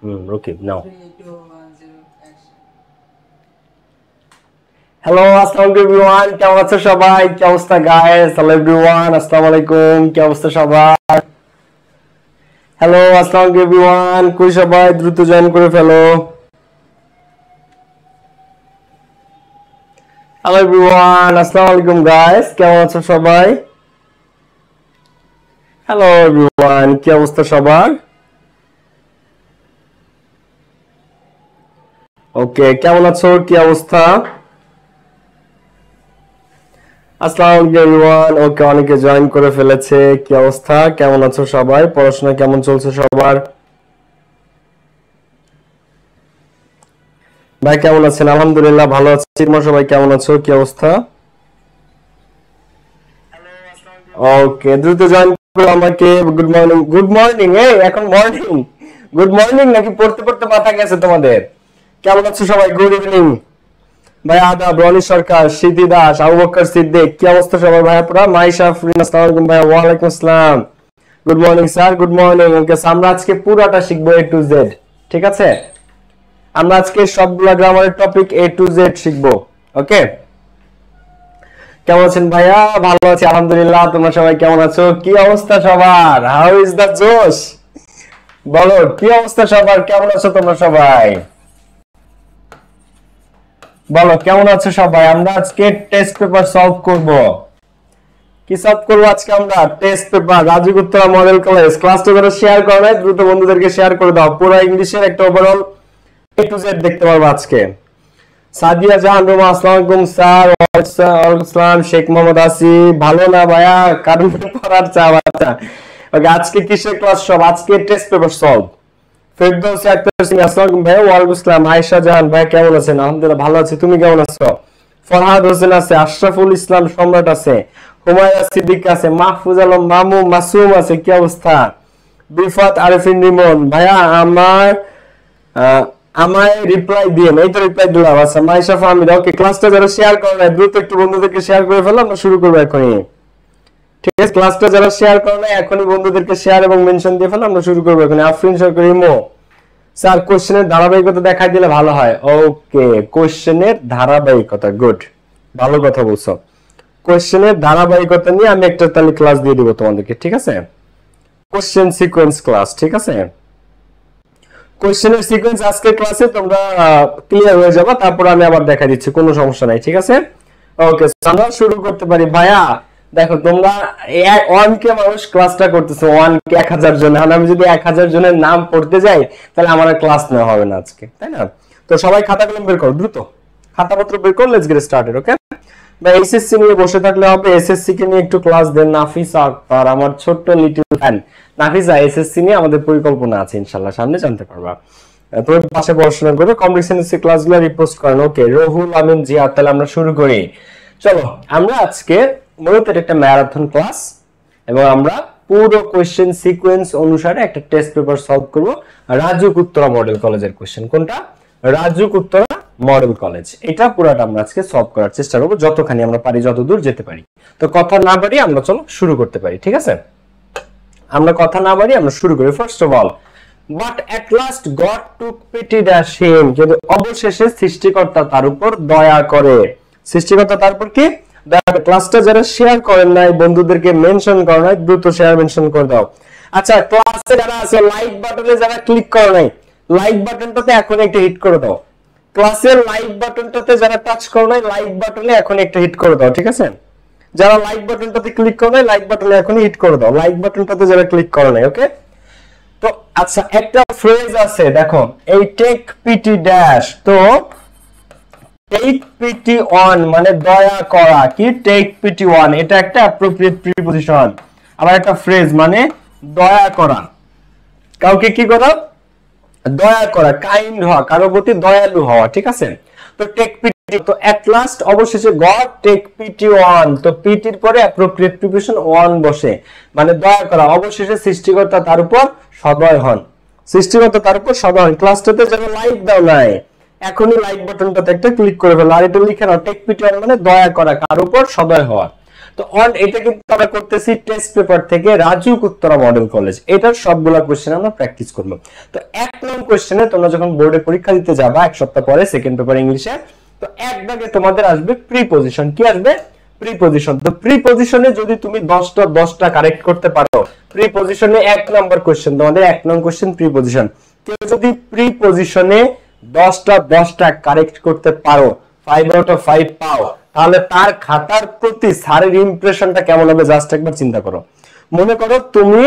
রকিব নাও। 3 2 1 0 action. Hello আসসালামু আলাইকুম everyone, কেমন আছো সবাই? কি অবস্থা গাইস? হ্যালো এভরিওয়ান, আসসালামু আলাইকুম, কি অবস্থা সবার? হ্যালো আসসালামু আলাইকুম এভরিওয়ান, কই সবাই দ্রুত জয়েন করে ফেলো। হ্যালো এভরিওয়ান, আসসালামু আলাইকুম গাইস, কেমন আছো সবাই? হ্যালো এভরিওয়ান, কি অবস্থা সবার? ওকে, কেমন আছো, কি অবস্থা? আসসালামু আলাইকুম এভরিওয়ান। ওকে, অনেকে জয়েন করে ফেলেছে। কি অবস্থা, কেমন আছো সবাই? পড়াশোনা কেমন চলছে সবার? ভাই কেমন আছেন? আলহামদুলিল্লাহ ভালো আছি। তোমরা সবাই কেমন আছো, কি অবস্থা? ওকে, দ্রুত জয়েন করো আমাকে। Good morning, good morning. এই এখন মর্নিং, গুড মর্নিং নাকি পড়তে পড়তে মাথা গেছে তোমাদের? কেমন আছো সবাই? Good evening. ভাই আদাব, রনি সরকার, সিদ্ধি দাস, আবু বকর সিদ্দিক, কি অবস্থা সবার? ভাইয়া পুরা মাইশা আফরিন, আসসালামু আলাইকুম ভাইয়া। ওয়ালাইকুম আসসালাম, good morning sir, good morning. Okay, আমরা আজকে পুরাটা শিখবো A to Z, ঠিক আছে? আমরা আজকে সবগুলা গ্রামারের টপিক A to Z শিখবো। ওকে, কেমন আছেন ভাইয়া? ভালো আছি আলহামদুলিল্লাহ। তোমরা সবাই কেমন আছো? কি অবস্থা সবার? হাউ ইজ দ্য জোশ? বলো কি অবস্থা সবার, কেমন আছো তোমরা সবাই? বলো কেমন আছো সবাই? আমরা আজকে টেস্ট পেপার সলভ করব। কি সলভ করবো আজকে? আমরা test paper Rajuk Uttara model college. ক্লাসটা যারা শেয়ার করে নাই দ্রুত বন্ধুদেরকে শেয়ার করে দাও। পুরো ইংলিশের একটা ওভারঅল A to Z দেখতে পারবো আজকে। সাদিয়া জাহান রোমা, আসসালামু আলাইকুম স্যার। ওয়ালাইকুম আসসালাম। শেখ মোহাম্মদ আসিফ, ভালো না ভাইয়া? কারণ পড়ার চা বাচ্চা। ওকে, আজকে কিসের ক্লাস? সব আজকে test paper solve. Ferdousi Akter Singh, আসসালামু আলাইকুম ভাইয়া। ওয়ালাইকুম আসসালাম। আয়েশা জাহান ভাই কেমন আছেন? আলহামদুলিল্লাহ ভালো আছি, তুমি কেমন আছো? ফরহাদ হোসেন আছে, আশরাফুল ইসলাম সম্রাট আছে, হুমায়রা সিদ্দিক আছে, মাহফুজ আলম মামু মাসুম আছে, কি অবস্থা? বিফাত আরিফিন রিমন ভাইয়া আমার আমায় রিপ্লাই দিয়ে এই তো রিপ্লাই দিলাম। আচ্ছা মাইশা ফাহমিদা, ওকে, ক্লাসটা যারা শেয়ার করে না দ্রুত একটু বন্ধুদেরকে শেয়ার করে ফেলো, আমরা শুরু করবো এখনই। ঠিক আছে, ক্লাসটা যারা শেয়ার করে না এখনই বন্ধুদেরকে শেয়ার এবং মেনশন দিয়ে ফেলো, আমরা শুরু করবো এখনই। আফরিন সরকার ইমো, স্যার কোশ্চেনের ধারাবাহিকতা দেখাই দিলে ভালো হয়। ওকে, কোশ্চেনের ধারাবাহিকতা, গুড, ভালো কথা বলছো। কোশ্চেনের ধারাবাহিকতা নিয়ে আমি একটা তাহলে ক্লাস দিয়ে দিব তোমাদেরকে, ঠিক আছে? কোশ্চেন সিকোয়েন্স ক্লাস, ঠিক আছে? কোশ্চেনের সিকোয়েন্স আজকের ক্লাসে তোমরা ক্লিয়ার হয়ে যাবে, তারপর আমি আবার দেখা দিচ্ছি, কোনো সমস্যা নাই, ঠিক আছে? ওকে, আমরা শুরু করতে পারি। ভাইয়া দেখো তোমরা 1K মানুষ ক্লাসটা করতেছে, 1K 1000 জন। আমি যদি 1000 জনের নাম পড়তে যাই তাহলে আমার ক্লাস নেওয়া হবে না আজকে, তাই না? তো সবাই খাতা কলম বের করো, দ্রুত খাতাপত্র বের করো, লেটস গেট স্টার্টেড। ওকে, বা এসএসসি নিয়ে বসে থাকলে হবে? এসএসসি কে নিয়ে একটু ক্লাস দেন নাফিসা আক্তার, আমার ছোট্ট লিটল ফ্যান নাফিসা। এসএসসি নিয়ে আমাদের পরিকল্পনা আছে ইনশাআল্লাহ, সামনে জানতে পারবা। তুমি পাশে পড়াশোনা করো, কম্পিটিশন ক্লাসগুলো রিপোস্ট করেন। ওকে, রহুল আমিন জিয়া, তাহলে আমরা শুরু করি। চলো, আমরা আজকে মূলত একটা ম্যারাথন ক্লাস এবং আমরা পুরো কোশ্চেন সিকোয়েন্স অনুসারে একটা টেস্ট পেপার সলভ করব। রাজুক উত্তরা মডেল কলেজের কোশ্চেন, কোনটা? RAJUK Uttara model college. এটা পুরোটা আমরা আজকে সলভ করার চেষ্টা করব, যতখানি আমরা পারি, যতদূর যেতে পারি। তো কথা না বাড়িয়ে আমরা চলো শুরু করতে পারি, ঠিক আছে? আমরা কথা না বাড়িয়ে আমরা শুরু করি। First of all, but at last god took PT the same, যদি অবশেষে সৃষ্টিকর্তা তার উপর দয়া করে। সৃষ্টিকর্তা তার উপর কি? ক্লাসটা যারা শেয়ার করেন নাই, বন্ধুদেরকে মেনশন করো নাই, দ্রুত শেয়ার মেনশন করে দাও। আচ্ছা, ক্লাসে যারা আছে লাইক বাটনে যারা ক্লিক করো নাই, লাইক বাটনটাতে এখন একটা হিট করে দাও। ক্লাসের লাইক বাটনটাতে যারা টাচ করো নাই, লাইক বাটনে এখন একটা হিট করে দাও, ঠিক আছে? যারা লাইক বাটনটাতে ক্লিক করো নাই, লাইক বাটনে এখনই হিট করে দাও, লাইক বাটনটাতে যারা ক্লিক করো নাই। ওকে, তো আচ্ছা একটা ফ্রেজ আছে দেখো, এই টেক পিটি ড্যাশ। তো টেক পিটি অন মানে দয়া করা, কি? টেক পিটি অন, এটা একটা অ্যাপ্রোপ্রিয়েট প্রিপজিশন। আবার একটা ফ্রেজ মানে দয়া করা, কাউকে কি করা? দয়া করা, কাইন্ড হওয়া, কারোর প্রতি দয়ালু হওয়া, ঠিক আছে? তো টেক পিটি, তো এট লাস্ট অবশেষে গড টেক পিটি অন, তো পিটির পরে অ্যাপ্রোপ্রিয়েট প্রিপজিশন অন বসে, মানে দয়া করা। অবশেষে সৃষ্টিকর্তা তার উপর সদয় হন, সৃষ্টিকর্তা তার উপর সদয় হন। ক্লাসটাতে যারা লাইক দাও নাই এখনই লাইক বাটনটাতে একটা ক্লিক করে ফেলো, আর এটা লিখে নাও, টেক পিটি অন মানে দয়া করা, কার উপর সদয় হওয়া। তো এটা কিন্তু আমরা করতেছি টেস্ট পেপার থেকে রাজুক উত্তরা মডেল কলেজ, এটার সবগুলা কোশ্চেন আমরা প্র্যাকটিস করব। তো 1 নং কোশ্চেনে তোমরা যখন বোর্ডে পরীক্ষা দিতে যাবা 1 সপ্তাহ পরে সেকেন্ড পেপার ইংলিশে, তো এক দাগে তোমাদের আসবে প্রিপজিশন। কি আসবে? প্রিপজিশন। তো প্রিপজিশনে যদি তুমি 10টা কারেক্ট করতে পারো, প্রিপজিশনে 1 নাম্বার কোশ্চেন তোমাদের 1 নং কোশ্চেন প্রিপজিশন, কেউ যদি প্রিপজিশনে 10টা কারেক্ট করতে পারো, 5 আউট অফ 5 পাও, তাহলে তার খাতার প্রতি স্যারের ইমপ্রেশনটা কেমন হবে জাস্ট একবার চিন্তা করো। মনে করো তুমি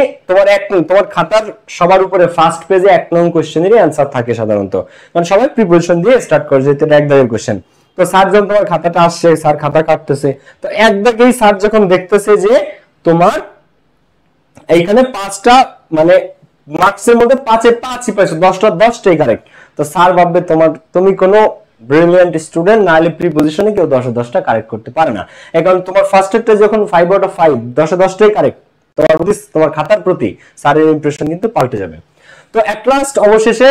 তোমার খাতার সবার উপরে ফার্স্ট পেজে 1 নং কোশ্চেনেরই অ্যানসার থাকে সাধারণত, মানে সবাই প্রিপজিশন দিয়ে স্টার্ট করে, যেহেতু এটা এক দাগের কোশ্চেন। তো স্যার যখন তোমার খাতাটা আসছে, স্যার খাতা কাটতেছে, তো এক দাগেই স্যার যখন দেখতেছে যে তোমার এইখানে 5টা মানে মার্কসের মধ্যে 5-এ 5ই পাইছো, 10টাই কারেক্ট, তো স্যার ভাববে তুমি কোনো ব্রিলিয়ান্ট স্টুডেন্ট, না হলে প্রিপজিশনে কেউ 10টা কারেক্ট করতে পারে না। এখন তোমার ফার্স্ট এরটা যখন 5 আউট অফ 5 10টাই কারেক্ট, তোমার খাতার প্রতি স্যারের ইমপ্রেশন কিন্তু পাল্টে যাবে। তো এট লাস্ট অবশেষে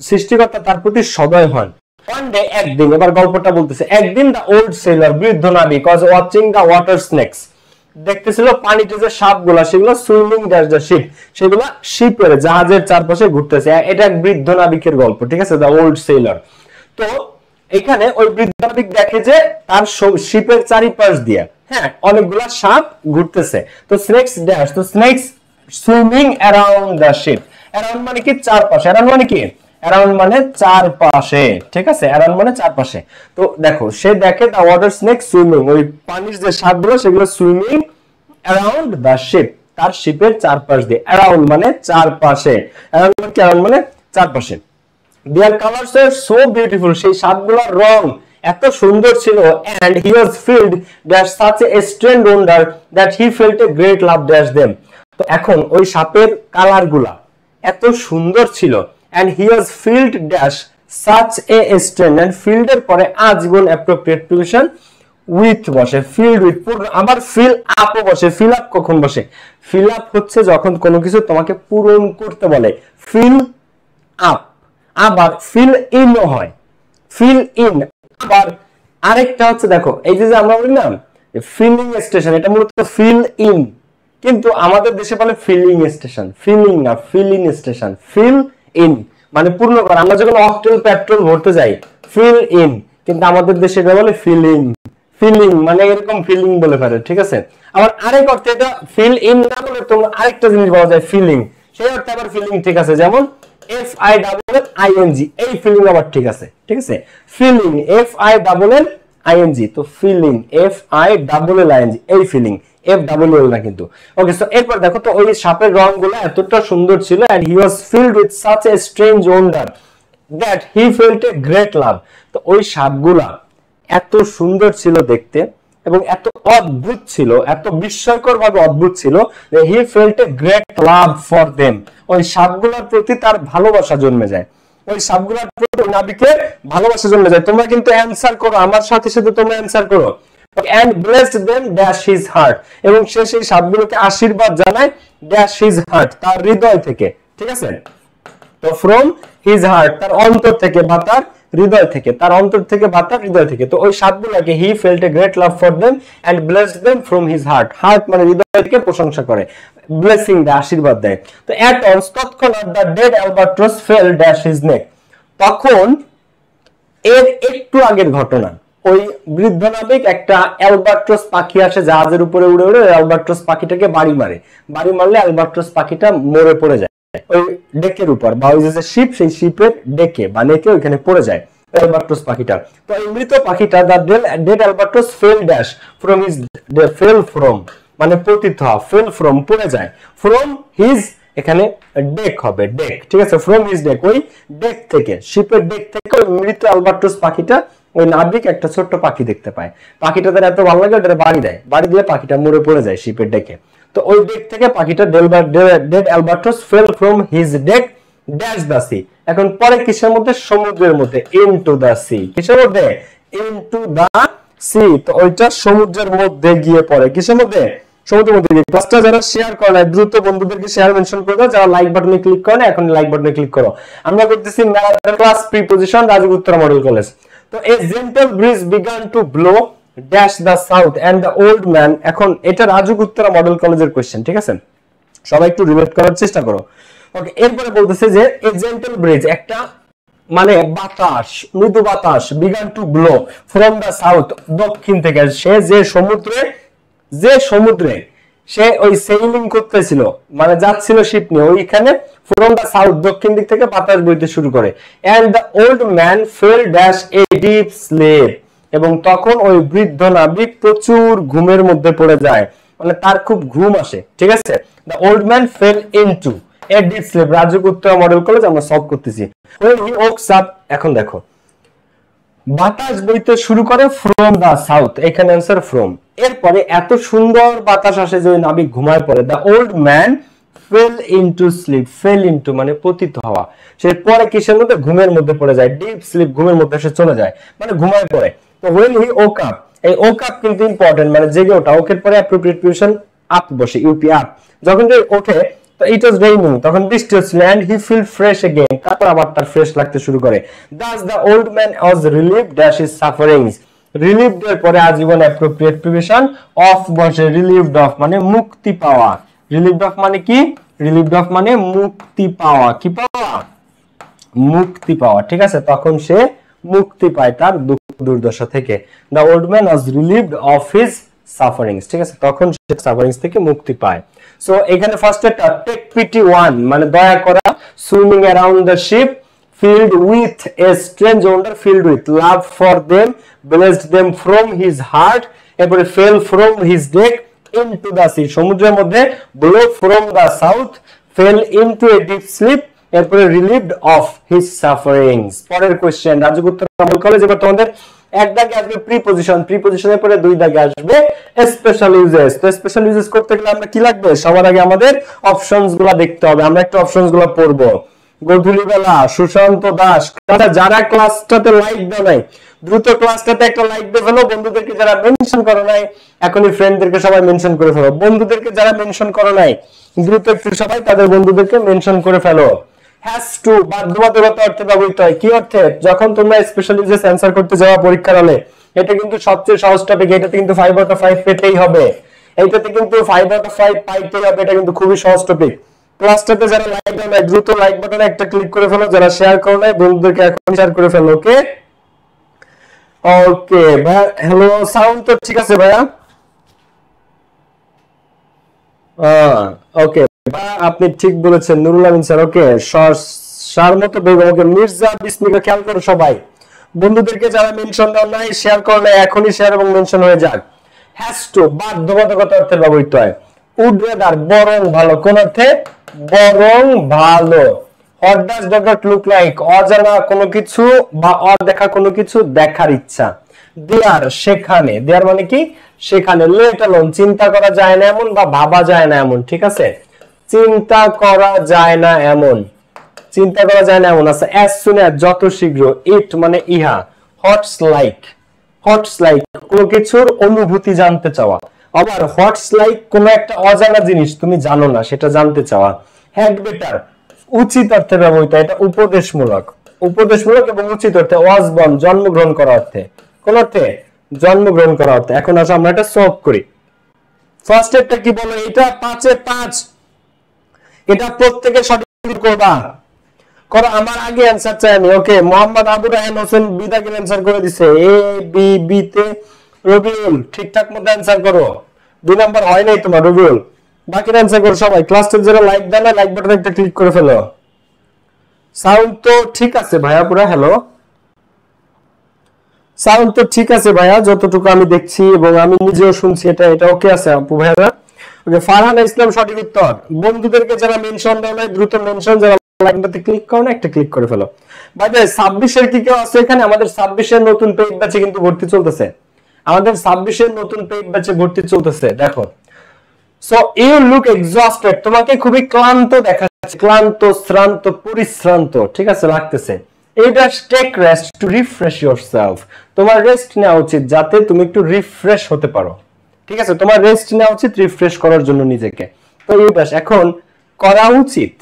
সৃষ্টিকর্তা তার প্রতি সদয় হন। ওয়ান ডে, একদিন, এবার গল্পটা বলতেছে, একদিন দ্য ওল্ড সেলর বৃদ্ধ নাবিক was watching the water snakes, দেখতেছিল পানিতে যে সাপগুলা সেগুলো সুইমিং ড্যাশ দ্য শিপ, সেগুলো শিপের জাহাজের চারপাশে ঘুরতেছে। এটা এক বৃদ্ধ নাবিকের গল্প, ঠিক আছে, দ্য ওল্ড সেলর। তো এখানে ওই বৃদ্ধ নাবিক দেখে যে তার শিপের চারিপাশ দিয়ে অনেকগুলা সাপ ঘুরতেছে। তো স্নেকস ড্যাশ, তো snake's swimming around the ship. Around মানে কি? চারপাশে। অ্যারাউন্ড মানে কি? অ্যারাউন্ড মানে চারপাশে, ঠিক আছে, অ্যারাউন্ড মানে চারপাশে। তো দেখো সে দেখে দ্য ওয়াটার স্নেক সুইমিং, ওই পানির যে সাপগুলো সেগুলো সুইমিং অ্যারাউন্ড দ্য শিপ, তার শিপের চারপাশ দিয়ে। অ্যারাউন্ড মানে চারপাশে, অ্যারাউন্ড মানে চারপাশে। Their colors were so beautiful, সেই সাপগুলোর রং এত সুন্দর ছিল, and he was filled with such a strange wonder that he felt a great love dash them. তো এখন ওই সাপের কালার গুলা এত সুন্দর ছিল, and he was filled dash such a strange, and filled এর পরে আজীবন appropriate preposition with বসে, filled with, আবার fill up ও বসে। fill up কখন বসে? fill up হচ্ছে যখন কোনো কিছু তোমাকে পূরণ করতে বলে, fill up। আবার ফিল ইন হয়, ফিল ইন। আবার আরেকটা হচ্ছে দেখো, এই যে আমরা বলি না ফিলিং স্টেশন, এটা মূলত ফিল ইন, কিন্তু আমাদের দেশে বলে ফিলিং স্টেশন, ফিলিং না, ফিলিং স্টেশন। ফিল ইন মানে পূর্ণ করা। আমরা যখন অকটেল পেট্রোল ভরতে যাই ফিল ইন, কিন্তু আমাদের দেশে এটা বলে ফিলিং। ফিলিং মানে এরকম ফিলিং বলে পারে, ঠিক আছে। আবার আরেক অর্থে এটা ফিল ইন না বলে তোমরা আরেকটা জিনিস বলা যায় ফিলিং, সেই অর্থে আবার ফিলিং ঠিক আছে। যেমন FILLING, এই ফিলিং আবার ঠিক আছে, ঠিক আছে। ফিলিং FILLING, তো ফিলিং FILLING, এই ফিলিং FWL না কিন্তু। ওকে, সো এরপর দেখো তো ওই সাপের রংগুলো এতটা সুন্দর ছিল, and he was filled with such a strange wonder that he felt a great love। তো ওই সাপগুলা এত সুন্দর ছিল দেখতে এবং এত অদ্ভুত ছিল, এত বিস্ময়কর ভাবে অদ্ভুত ছিল যে he felt a great love for them, ওই সাপগুলোর প্রতি তার ভালোবাসা জন্মে যায়, ওই সাপগুলোর প্রতি নাবিকের ভালোবাসা জন্মে যায়। তোমরা কিন্তু অ্যানসার করো, আমার সাথে সাথে তোমরা অ্যানসার করো। and blessed them dash his heart, এবং সে সেই সাপগুলোকে আশীর্বাদ জানায় dash his heart, তার হৃদয় থেকে, ঠিক আছে। তো from his heart, তার অন্তর থেকে বা তার হৃদয় থেকে, তার অন্তর থেকে বা তার হৃদয় থেকে। তো ওই সাপগুলোকে he felt a great love for them and blessed them from his heart, heart মানে হৃদয় থেকে প্রশংসা করে, ব্লেসিং দেয়, আশীর্বাদ দেয়। তো at once, তৎক্ষণাৎ the dead albatross fell dash his neck, তখন এর একটু আগের ঘটনা, ওই বৃদ্ধ নাবিক একটা অ্যালবাট্রস পাখি আসে জাহাজের উপরে উড়ে উড়ে, অ্যালবাট্রস পাখিটাকে বাড়ি মারলে অ্যালবাট্রস পাখিটা মরে পড়ে যায় ওই ডেকের উপর, বা ওই যে শিপ, সেই শিপের ডেকে বা নেকে ওইখানে পড়ে যায় অ্যালবাট্রস পাখিটা। তো এই মৃত পাখিটা the dead albatross fail dash from his, fail from মানে পতিত হওয়া, ফেল ফ্রম পড়ে যায়, ফ্রম হিজ এখানে ডেক হবে, ডেক, ঠিক আছে, ফ্রম হিজ ডেক, ওই ডেক থেকে, শিপের ডেক থেকে ওই মৃত অ্যালবাট্রস পাখিটা, ওই নাবিক একটা ছোট্ট পাখি দেখতে পায়, পাখিটা তার এত ভালো লাগে ওটা বাড়ি দেয়, বাড়ি দিয়ে পাখিটা মরে পড়ে যায় শিপের ডেকে। তো ওই ডেক থেকে পাখিটা dead albatross fell from his deck dash the sea, এখন পরে কিসের মধ্যে? সমুদ্রের মধ্যে, ইনটু দ্য সি, কিসের মধ্যে? Into the sea. তো ওইটা সমুদ্রের মধ্যে গিয়ে পড়ে, কিসের মধ্যে? সমুদ্রের মধ্যে গিয়ে। ক্লাসটা যারা শেয়ার করে না দ্রুত বন্ধুদেরকে শেয়ার মেনশন করে দাও, যারা লাইক বাটনে ক্লিক করে না এখন লাইক বাটনে ক্লিক করো। আমরা করতেছি marathon class preposition Rajuk Uttara model college. তো a gentle breeze began to blow dash the south and the old man. এখন এটা রাজু গুপ্তরা মডেল কলেজের কোশ্চেন, ঠিক আছে, সবাই একটু রিলেট করার চেষ্টা করো। ওকে, এরপরে বলতেছে যে এ জেন্টল ব্রিজ, একটা মানে বাতাস, মৃদু বাতাস, began to blow from the south, দক্ষিণ থেকে। সে যে সমুদ্রে সে ওই সেইলিং করতেছিল, মানে যাচ্ছিল শিপ নিয়ে, ওইখানে ফ্রম দ্য সাউথ, দক্ষিণ দিক থেকে বাতাস বইতে শুরু করে। And the old man fell dash a deep sleep, এবং তখন ওই বৃদ্ধ নাবিক প্রচুর ঘুমের মধ্যে পড়ে যায়, মানে তার খুব ঘুম আসে, ঠিক আছে। The old man fell into a deep slip, Raju Gupta model college আমরা সলভ করতেছি। when he wakes up, এখন দেখো বাতাস বইতে শুরু করে ফ্রম দা সাউথ, এখানে অ্যান্সার ফ্রম। এরপরে এত সুন্দর বাতাস আসে যে ওই নাবিক ঘুমায় পড়ে। The old man fell into sleep, fell into মানে পতিত হওয়া, সে পরে কিসের মধ্যে, ঘুমের মধ্যে পড়ে যায়, ডিপ স্লিপ, ঘুমের মধ্যে সে চলে যায়, মানে ঘুমায় পড়ে। তো when he woke up, এই woke up কিন্তু ইম্পর্টেন্ট, মানে জেগে ওঠা, ওকের পরে অ্যাপ্রোপ্রিয়েট প্রিপোজিশন আপ বসে, ইউপি আপ। যখন সে ওঠে তো ইট ওয়াজ রেইনিং, তখন বৃষ্টি হচ্ছিল, and he feel fresh again, তারপর আবার তার ফ্রেশ লাগতে শুরু করে। Thus the old man was relieved dash his sufferings, relieved এর পরে আজীবন অ্যাপ্রোপ্রিয়েট প্রিপোজিশন অফ বসে, রিলিভড অফ মানে মুক্তি পাওয়া, রিলিভড অফ মানে কি, রিলিভড অফ মানে মুক্তি পাওয়া, কি পাওয়া, মুক্তি পাওয়া, ঠিক আছে, তখন সে মুক্তি পায় তার দুঃখ দুর্দশা থেকে। The old man was relieved of his sufferings, ঠিক আছে, তখন সে সাফারিংস থেকে মুক্তি পায়। সো এখানে ফার্স্ট একটা টেক পিটি ওয়ান মানে দয়া করা, swimming around the ship, filled with a strange wonder, filled with love for them, blessed them from his heart, এরপরে fell from his deck into the sea, সমুদ্রের মধ্যে, blow from the south, fell into a deep sleep, এরপরে relieved of his sufferings। পরের question, রাজগুপ্ত model college, এবার তোমাদের এক দাগে আসবে প্রিপজিশন, প্রিপজিশনের পরে দুই দাগে আসবে স্পেশাল ইউজেস। তো স্পেশাল ইউজেস করতে গেলে আমরা কি লাগবে, সবার আগে আমাদের অপশনস গুলা দেখতে হবে, আমরা একটু অপশনস গুলা পড়বো। গধূলি বেলা, সুশান্ত দাস, যারা ক্লাসটাতে লাইক দাও নাই দ্রুত ক্লাসটাতে একটা লাইক দিয়ে ফেলো, বন্ধুদেরকে যারা মেনশন করো নাই এখনই ফ্রেন্ডদেরকে সবাই মেনশন করে ফেলো, বন্ধুদেরকে যারা মেনশন করো নাই দ্রুত একটু সবাই তাদের বন্ধুদেরকে মেনশন করে ফেলো। হ্যাজ টু বাধ্যবাধকতা অর্থে ব্যবহৃত হয়, কি অর্থে, যখন তোমরা স্পেশাল ইউজেস অ্যানসার করতে যাওয়া পরীক্ষার হলে, এটা কিন্তু সবচেয়ে সহজ টপিক, এটাতে কিন্তু 5 আউট অফ 5 পেতেই হবে, এইটাতে কিন্তু 5 আউট অফ 5 পাইতেই হবে, এটা কিন্তু খুবই সহজ টপিক। ক্লাসটাতে যারা লাইক দাও না দ্রুত লাইক বাটনে একটা ক্লিক করে ফেলো, যারা শেয়ার করো নাই বন্ধুদেরকে এখন শেয়ার করে ফেলো। ওকে ওকে ভাই, হ্যালো, সাউন্ড তো ঠিক আছে ভাইয়া? ওকে, আপনি ঠিক বলেছেন নুরুল আমিন স্যার। ওকে, সার মতো বেগম, ওকে, মির্জা বিসমিকা, খেয়াল করো সবাই বন্ধুদেরকে যারা মেনশন দাও নাই, শেয়ার করো না, এখনই শেয়ার এবং মেনশন হয়ে যাক। হ্যাজ টু বাধ্যবাধকতা অর্থে ব্যবহৃত হয়। উড রেদার বরং ভালো, কোন অর্থে, বরং ভালো। What does dot look like, অজানা কোনো কিছু বা অদেখা কোনো কিছু দেখার ইচ্ছা। দেয়ার সেখানে, দেয়ার মানে কি, সেখানে। লেট অ্যালোন চিন্তা করা যায় না এমন বা ভাবা যায় না এমন, ঠিক আছে, চিন্তা করা যায় না এমন, চিন্তা করা যায় না এমন আছে। অ্যাজ সুন অ্যাজ যত শীঘ্র। ইট মানে ইহা। হটস লাইক, হটস লাইক কোনো কিছুর অনুভূতি জানতে চাওয়া। আবার হটস লাইক কোন একটা অজানা জিনিস তুমি জানো না সেটা জানতে চাওয়া। হ্যাড বেটার উচিত অর্থে ব্যবহৃত, এটা উপদেশমূলক, উপদেশমূলক এবং উচিত অর্থে। ওয়াজ বর্ন জন্মগ্রহণ করা অর্থে, কোন অর্থে, জন্মগ্রহণ করা অর্থে। এখন আসো আমরা এটা সলভ করি। ফার্স্ট একটা কি বলো, এটা 5 এ 5, এটা প্রত্যেকে সঠিক করবা, করো, আমার আগে অ্যানসার চাই আমি। ওকে, মোহাম্মদ আবু রাহেন হোসেন বিদাকে অ্যানসার করে দিছে, এ বি বি তে রবিউল ঠিকঠাক মতো অ্যানসার করো, 2 নাম্বার হয় নাই তোমার রবিউল, বাকি অ্যানসার করো সবাই। ক্লাসটা যারা লাইক দেন না লাইক বাটনে একটা ক্লিক করে ফেলো। সাউন্ড তো ঠিক আছে ভাইয়া পুরো, হ্যালো, সাউন্ড তো ঠিক আছে ভাইয়া যতটুকু আমি দেখছি এবং আমি নিজেও শুনছি, এটা ওকে আছে আপু ভাইয়া। ওকে, ফারহান ইসলাম সঠিক উত্তর। বন্ধুদেরকে যারা মেনশন দাও না দ্রুত মেনশন, যারা লাইকটাতে ক্লিক করো না একটা ক্লিক করে ফেলো। ভাই 26 এর কি কেউ আছে এখানে? আমাদের 26 এর নতুন পেইড ব্যাচে কিন্তু ভর্তি চলতেছে, আমাদের 26 এর নতুন পেইড ব্যাচে ভর্তি চলতেছে। দেখো, সো ইউ লুক এক্সস্টেড, তোমাকে খুবই ক্লান্ত দেখাচ্ছে, ক্লান্ত, শ্রান্ত, পরিশ্রান্ত, ঠিক আছে লাগতেছে। এটা take rest to refresh yourself, তোমার রেস্ট নেওয়া উচিত যাতে তুমি একটু রিফ্রেশ হতে পারো, ঠিক আছে, তোমার রেস্ট নেওয়া উচিত রিফ্রেশ করার জন্য নিজেকে। তো এই ব্যাস এখন করা উচিত,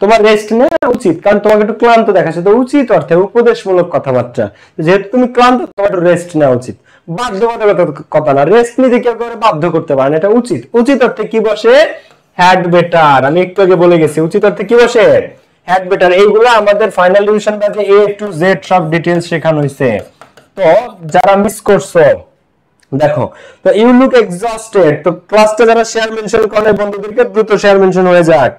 তোমার রেস্ট নেওয়া উচিত, কারণ তোমাকে একটু ক্লান্ত দেখাচ্ছে, তো উচিত অর্থে উপদেশমূলক কথাবার্তা, যেহেতু তুমি ক্লান্ত তোমার একটু রেস্ট নেওয়া উচিত। বাধ্যবাধকতার কথা না, রেস্ট নিতে কেউ করে বাধ্য করতে পারে না, এটা উচিত। উচিত অর্থে কি বসে? Had better. আমি একটু আগে বলে গেছি উচিত অর্থে কি বসে? Had better. এইগুলো আমাদের ফাইনাল রিভিশন ব্যাচে A to Z সব ডিটেইলস শেখানো হয়েছে। তো যারা মিস করছো দেখো, তো ইউ লুক এক্সস্টেড, তো ক্লাসটা যারা শেয়ার মেনশন করে বন্ধুদেরকে দ্রুত শেয়ার মেনশন হয়ে যাক।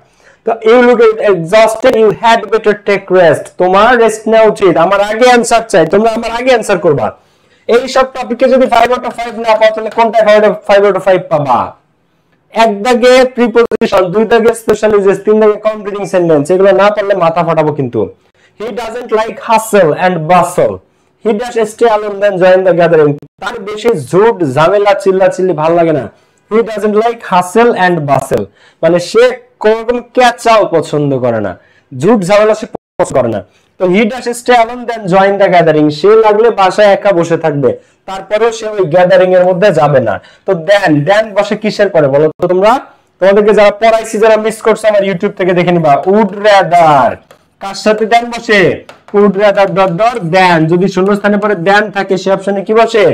তো you look exhausted, you had better take rest, তোমার রেস্ট নেওয়া উচিত। আমার আগে অ্যানসার চাই, তোমরা আমার আগে অ্যানসার করবা। এই সব টপিকে যদি 5 আউট অফ 5 না পাও তাহলে কোনটা 5 আউট অফ 5 পাবা? এক দাগে প্রিপজিশন, দুই দাগে স্পেশালাইজেস, তিন দাগে কমপ্লিটিং সেন্টেন্স, এগুলো না পারলে মাথা ফাটাবো কিন্তু। He doesn't like hustle and bustle, he does stay alone then join the gathering, তার বেশি ঝুট ঝামেলা চিল্লাচিল্লি ভালো লাগে না। He doesn't like hustle and bustle মানে সে কোন ক্যাচাও পছন্দ করে না, ঝুট ঝামেলা সে পছন্দ করে না। তো he does stay alone then join the gathering, সে লাগলে বাসায় একা বসে থাকবে, তারপরেও সে ওই গ্যাদারিং এর মধ্যে যাবে না। তো দেন, দেন বসে কিসের পরে বলো তো তোমরা? তোমাদেরকে যারা পড়াইছি, যারা মিস করছো আমার ইউটিউব থেকে দেখে নিবা। উড রাদার কার সাথে দেন বসে? উড রাদার ডট ডট দেন। যদি শূন্যস্থানে পরে দেন থাকে সে অপশনে কি বসে?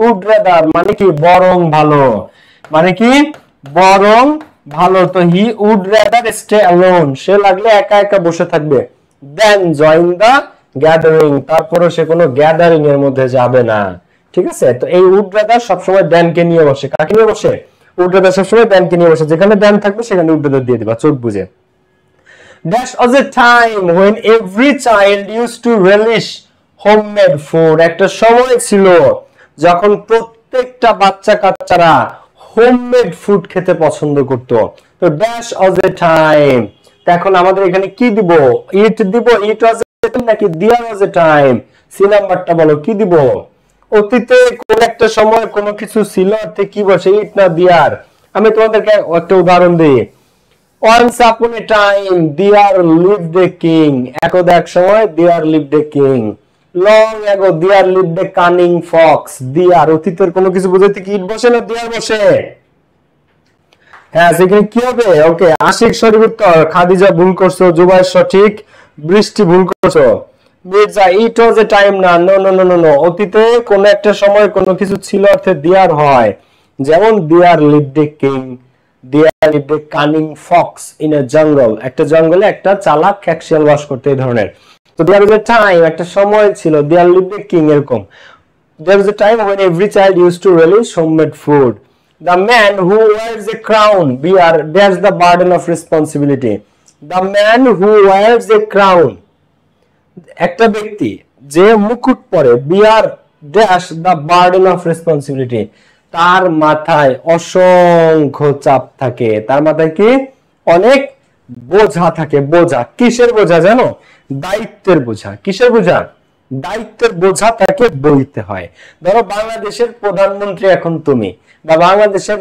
উড রাদার মানে কি? বরং ভালো, মানে কি? বরং ভালো। তো he would rather stay alone, সে লাগলে একা একা বসে থাকবে। দেন জয়েন দা গ্যাদারিং, তারপরে সে কোনো গ্যাদারিং এর মধ্যে যাবে না। ঠিক আছে? তো এই উড রাদার সবসময় দেন কে নিয়ে বসে। কাকে নিয়ে বসে? উড রাদার সবসময় দেন কে নিয়ে বসে। যেখানে দেন থাকবে সেখানে উড রাদার দিয়ে দিবা চোখ বুঝে। That was a time when every child used to relish homemade food. একটা সময় ছিল যখন প্রত্যেকটা বাচ্চা কাচ্চারা হোমমেড ফুড খেতে পছন্দ করত। তো dash was a time, এখন আমাদের এখানে কি দিব? ইট দিব? ইট was a time নাকি there was a time? C নাম্বারটা বলো, কি দিব? অতীতে কোন একটা সময় কোনো কিছু ছিল অর্থে কি বসে? ইট না দিয়ার। আমি তোমাদেরকে একটা উদাহরণ দিই। Once upon a time there lived a king, একদা এক সময় there lived a king. Long ago there lived a cunning fox. There অতীতের কোনো কিছু বোঝাতে কি ইট বসে না there বসে? হ্যাঁ, সেখানে কি হবে? ওকে, আশিক সঠিক উত্তর, খাদিজা ভুল করছো, জুবাইর সঠিক, বৃষ্টি ভুল করছো। Mirza it was a time না, no no no no no, অতীতে কোন একটা সময় কোনো কিছু ছিল অর্থে দেয়ার হয়। যেমন there lived a king, there lived a cunning fox in a jungle, একটা জঙ্গলে একটা চালাক ক্যাকশিয়াল বাস করতে, এই ধরনের। তো দেয়ার ওয়াজ এ টাইম, একটা সময় ছিল, দেয়ার লিভড এ কিং, এরকম। There was a time when every child used to relish homemade food. The man who wears a crown bears the burden of responsibility. The man who wears a crown, একটা ব্যক্তি যে মুকুট পরে, bear dash the burden of responsibility, তার মাথায় অসংখ্য চাপ থাকে। তার মাথায় কি? অনেক বোঝা থাকে। বোঝা কিসের বোঝা জানো? দায়িত্বের বোঝা। কিসের বোঝা? দায়িত্বের বোঝা তাকে বইতে হয়। ধরো বাংলাদেশের প্রধানমন্ত্রী এখন তুমি, বা বাংলাদেশের